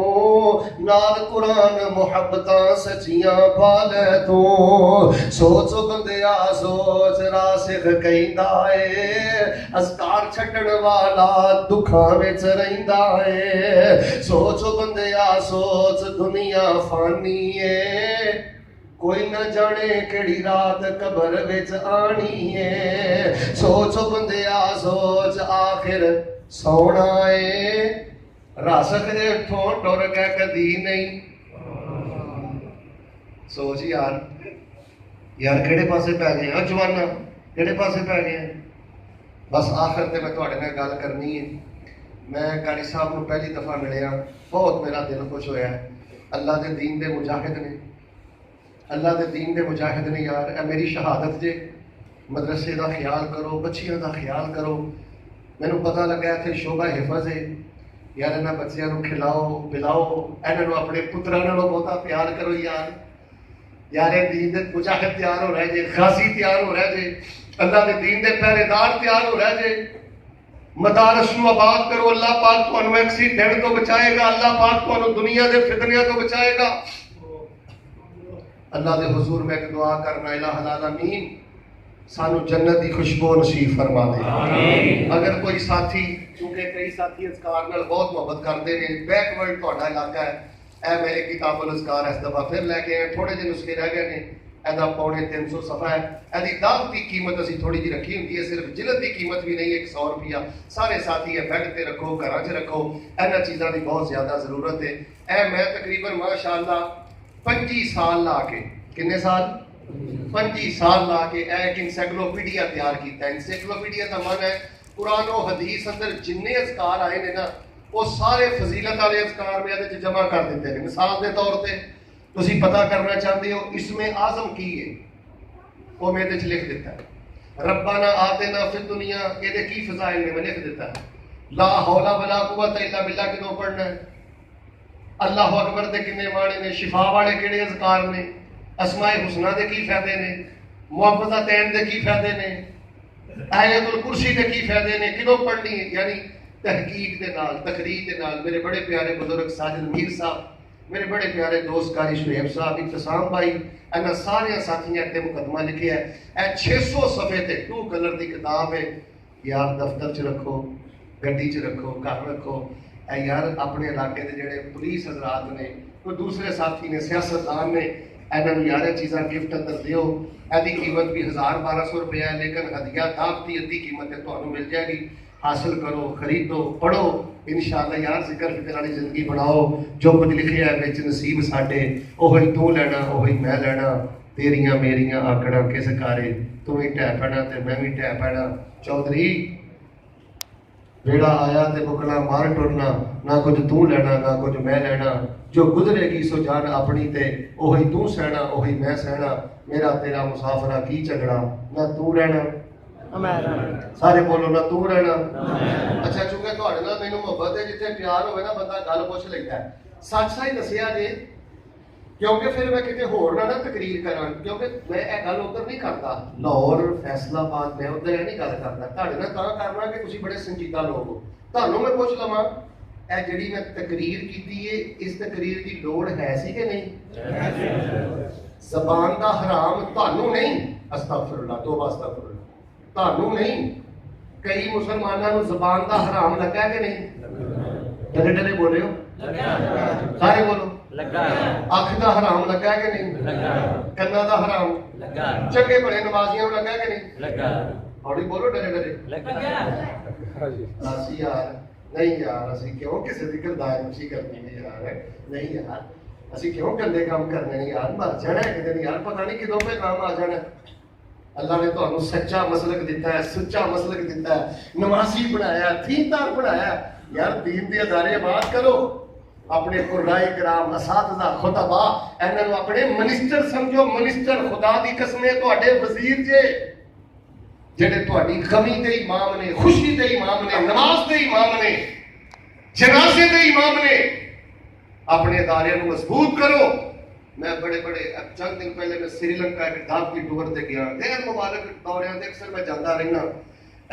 نال قرآن محبتاں سچیاں پا لے تو۔ سوچو بندیا سوچ راسخ کہندا اے، اذکار چھڈن والا دکھاں وچ رہندا اے۔ سوچو بندیا سوچ دنیا فانی اے، کوئی نہ جانے کیڑی رات قبر وچ آنی ہے۔ سوچو بندیا سوچ آخر سونا اے، راسخ اتھوں ٹر کے کدی نہیں۔ سوچ یار کہڑے پاسے پی گئے ہیں جوانا، کہڑے پاسے پی گئے ہیں؟ بس آخر تے میں تواڈے نال گل کرنی ہے۔ میں قاری صاحب نو پہلی دفعہ ملیا، بہت میرا دل خوش ہویا ہے۔ اللہ دے دین دے مجاہد نے، اللہ دے دین دے مجاہد نے یار، اے میری شہادت جے۔ مدرسے دا خیال کرو، بچیاں دا خیال کرو۔ مینوں پتہ لگا اتھے شعبہ حفظ ہے یار، انہاں بچیاں نو کھلاؤ پلاؤ، انہاں نو اپنے پتراں نالوں بہتا پیار کرو یار۔ یار دین دے مجاہد تیار ہو رہے جے، غازی تیار ہو رہے جے، اللہ دے دین دے پہرے دار تیار ہو رہے جے۔ مدارس نو آباد کرو، اللہ پاک تانوں ایکسیڈنٹ تو بچائے گا، اللہ پاک تانوں دنیا دے فتنیاں تو بچائے گا۔ اللہ دے حضور میں ایک دعا کرنا، الہ العالمین سانو جنت دی خوشبو نصیب فرما دے۔ آمین۔ اگر کوئی ساتھی، کیونکہ کئی ساتھی اذکار نال بہت محبت کرتے ہیں، بیک ورڈ تہاڈا علاقہ ہے، اے میرے کتاب الاذکار اس دفعہ پھر لے کے آئے، تھوڑے جے نسخے رہ گئے نے، ایدا 350 صفحہ ہے۔ ایدی دعوت کی قیمت اسی تھوڑی جی رکھی ہوندی ہے، صرف جلد کی قیمت بھی نہیں، 100 روپیہ۔ سارے ساتھی ہے بیڈ تے رکھو، گھراں چ رکھو، اینا چیزاں دی بہت زیادہ ضرورت ہے۔ اے میں تقریباً ماشاءاللہ 25 سال لا کے، کنے سال؟ 25 سال لا کے ایک انسائکلوپیڈیا تیار کیتا ہے۔ انسائکلوپیڈیا کا من ہے قرآن و حدیث اندر جننے اذکار آئے نے نا، وہ سارے فضیلت والے اذکار میں ادھے جمع کر دیتے ہیں۔ مثال دے طور پہ تسی پتہ کرنا چاہتے ہو اسم اعظم کی ہے، وہ میں ادھے لکھ دیتا ہے۔ ربنا آتنا فی الدنیا، یہ کی فضائل میں لکھ دیتا ہے۔ لا حول ولا قوت الا باللہ کدوں پڑھنا ہے؟ اللہ اکبر دے کنے معنی نے؟ شفا والے کیڑے اذکار نے؟ اسماء الحسنہ دے کی فائدے نے؟ معوذتین دے کی فائدے نے؟ آیت الکرسی دے کی فائدے نے؟ کدوں پڑھنی ہے؟ یعنی تحقیق دے نال، تقریر دے نال۔ میرے بڑے پیارے بزرگ ساجد میر صاحب، میرے بڑے پیارے دوست قاری شعیب صاحب، ابتسام بھائی، انہاں سارے ساتھیاں تے مقدمہ لکھیا ہے۔ اے 600 صفحے تے 2 کلر دی کتاب ہے یار، دفتر چ رکھو، گڈی چ رکھو، گھر رکھو۔ اے یار اپنے علاقے دے جڑے پولیس حضرات نے، کوئی دوسرے ساتھی نے، سیاستدان نے، انہاں نوں یار چیزاں گفٹ اندر دیو۔ ایدی قیمت بھی 1000-1200 روپے ہے، لیکن ہدیہ دعوتی ادھی قیمت تے تانوں مل جائے گی۔ حاصل کرو، خریدو، پڑھو، انشاءاللہ یار ذکر فکر والی زندگی بناؤ۔ جو کچھ لکھیا ہے وچ نصیب ساڈے، اوہی تو لینا، اوہی میں لینا۔ ਤੇਰੀਆਂ ਮੇਰੀਆਂ ਆਕੜਾਂ ਕਿਸ ਕਾਰੇ, ਤੂੰ ਵੀ ਢਹਿ ਪੈਣਾ ਤੇ ਮੈਂ ਵੀ ਢਹਿ ਪੈਣਾ। ਚੌਧਰੀ ਵੇਲਾ ਆਇਆ ਤੇ ਮੁਕਣਾ ਮਾਰ ਟੁਰਨਾ, ਨਾ ਕੁਝ ਤੂੰ ਲੈਣਾ ਨਾ ਕੁਝ ਮੈਂ ਲੈਣਾ, ਜੋ ਗੁਜ਼ਰੇਗੀ ਸੋ ਜਾਨ ਆਪਣੀ ਤੇ ਉਹੀ ਤੂੰ ਸਹਿਣਾ ਉਹੀ ਮੈਂ ਸਹਿਣਾ, ਮੇਰਾ ਤੇਰਾ ਮੁਸਾਫਰਾ ਕੀ ਝਗੜਾ, ਨਾ ਤੂੰ ਰਹਿਣਾ ਸਾਰੇ ਬੋਲੋ, ਨਾ ਤੂੰ ਰਹਿਣਾ। ਅੱਛਾ, ਚੁੱਕੇ ਤੁਹਾਡੇ ਨਾਲ ਮੈਨੂੰ ਮੁਹੱਬਤ ਹੈ, ਜਿੱਥੇ ਪਿਆਰ ਹੋਵੇ ਨਾ ਬੰਦਾ ਗੱਲ ਪੁੱਛ ਲੈਂਦਾ। ਸੱਚ ਸੱਚ ਦੱਸਿਆ ਜੇ, ਕਿਉਂਕਿ ਫਿਰ ਮੈਂ ਕਿਤੇ ਹੋਰ ਨਾ ਤਕਰੀਰ ਕਰਾਂ, ਕਿਉਂਕਿ ਮੈਂ ਇਹ ਗੱਲ ਉੱਧਰ ਨਹੀਂ ਕਰਦਾ, ਲਾਹੌਰ ਫੈਸਲਾਬਾਦ ਮੈਂ ਉੱਧਰ ਇਹ ਨਹੀਂ ਗੱਲ ਕਰਦਾ। ਤੁਹਾਡੇ ਨਾਲ ਤਾਂ ਕਰਨਾ ਕਿ ਤੁਸੀਂ ਬੜੇ ਸੰਜੀਦਾ ਲੋਕ ਹੋ। ਤੁਹਾਨੂੰ ਮੈਂ ਪੁੱਛ ਲਵਾਂ, ਇਹ ਜਿਹੜੀ ਮੈਂ ਤਕਰੀਰ ਕੀਤੀ ਹੈ, ਇਸ ਤਕਰੀਰ ਦੀ ਲੋੜ ਹੈ ਸੀ ਕਿ ਨਹੀਂ? ਜ਼ਬਾਨ ਦਾ ਹਰਾਮ ਤੁਹਾਨੂੰ ਨਹੀਂ, ਅਸਤਗਫਿਰullah, ਤੋਬਾ ਅਸਤਗਫਿਰullah, ਤੁਹਾਨੂੰ ਨਹੀਂ, ਕਈ ਮੁਸਲਮਾਨਾਂ ਨੂੰ ਜ਼ਬਾਨ ਦਾ ਹਰਾਮ ਲੱਗਾ ਕਿ ਨਹੀਂ? ਡਲੇ ਡਲੇ ਬੋਲਿਓ, ਸਾਰੇ ਬੋਲੋ। ਅੱਖ ਦਾ ਹਰਾਮ ਲੱਗਾ ਕਿ ਨਹੀਂ? ਕੰਨਾਂ ਦਾ ਹਰਾਮ ਲੱਗਾ। ਚੰਗੇ ਭਲੇ ਨਮਾਜ਼ੀਆਂ ਨੂੰ ਲੱਗਾ ਕਿ ਨਹੀਂ? ਹੌਲੀ ਬੋਲੋ, ਡਲੇ ਡਲੇ। ਅਸੀਂ ਯਾਰ ਨਹੀਂ ਯਾਰ, ਅਸੀਂ ਕਿਉਂ ਕਿਸੇ ਦੀ ਗਰਦਾਇਸ਼ੀ ਕਰਨੀ ਹੈ ਯਾਰ? ਨਹੀਂ ਯਾਰ, ਅਸੀਂ ਕਿਉਂ ਗੰਦੇ ਕੰਮ ਕਰਨੇ ਨੇ ਯਾਰ? ਮਰ ਜਾਣਾ ਕਿਤੇ ਨਹੀਂ ਯਾਰ, ਪਤਾ ਨਹੀਂ ਕਿਦੋਂ ਪੇ ਨਾਮ ਆ ਜਾਣਾ। اللہ نے تو سچا مسلک دیتا ہے، سچا مسلک دیتا ہے، نمازی بنایا، دیندار بنایا۔ یار دین دی ادارے بات کرو، اپنے قرائے کرام، اساتذہ، خطباء انہاں نوں اپنے منسٹر سمجھو، منسٹر خدا دی قسمیں تواڈے وزیر جے، جڑے تواڈی غمی دے امام نے، خوشی دے امام نے، نماز دے امام نے، جنازے دے امام نے۔ اپنے ادارے نوں مضبوط کرو۔ میں بڑے بڑے چند دن پہلے میں سری لنکا ایک دعوتی ٹور تے گیا، غیر مبارک دوریاں تے اکثر میں جاندا رہنا۔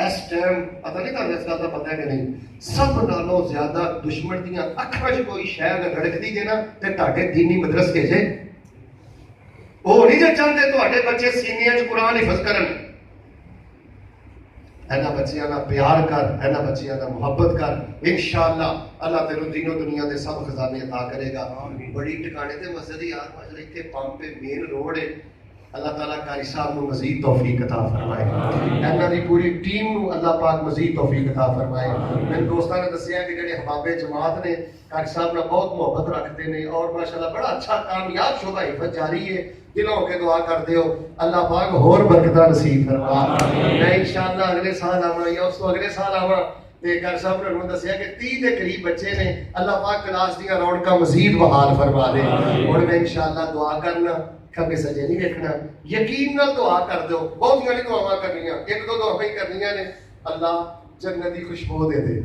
اس ٹائم پتہ نہیں تھا اس گل دا پتہ ہے کہ نہیں، سب نالوں زیادہ دشمن دیاں اکھاں وچ کوئی شے رڑکدی جے نا تے تہاڈے دینی مدرسے جے، او نہیں جے چاہندے تہاڈے بچے سینیاں وچ قرآن حفظ کرن۔ اینا بچیاں نال پیار کر، اینا بچیاں نال محبت کر، انشاءاللہ اللہ تینوں دین و دنیا دے سب خزانے عطا کرے گا۔ بڑی ٹکانے تے مسجد یار ماشاءاللہ ایتھے پمپ پہ مین روڈ ہے۔ اللہ تعالیٰ قاری صاحب نو مزید توفیق عطا فرمائے، اینا دی پوری ٹیم نو اللہ پاک مزید توفیق عطا فرمائے۔ میرے دوستاں نے دسیا کہ جڑے احباب جماعت نے قاری صاحب نال بہت محبت رکھتے ہیں اور ماشاءاللہ بڑا اچھا کامیاب شعبہ حفظ جاری ہے۔ دلوں کے دعا کر دیو اللہ پاک اور برکتاں نصیب فرما۔ میں انشاءاللہ اگلے سال آواں یا اس تو اگلے سال آواں تے قاری صاحب نے ہمیں دسیا کہ 30 دے قریب بچے نے، اللہ پاک کلاس دیاں رونقاں مزید بحال فرما دے۔ اور میں انشاءاللہ دعا کرنا، کبھی سجے نہیں دیکھنا، یقین نال دعا کر دو، بہت ساری دعاواں کرنیاں، ایک دو دعاواں ہی کرنیاں نے، اللہ جنت دی خوشبو دے دے۔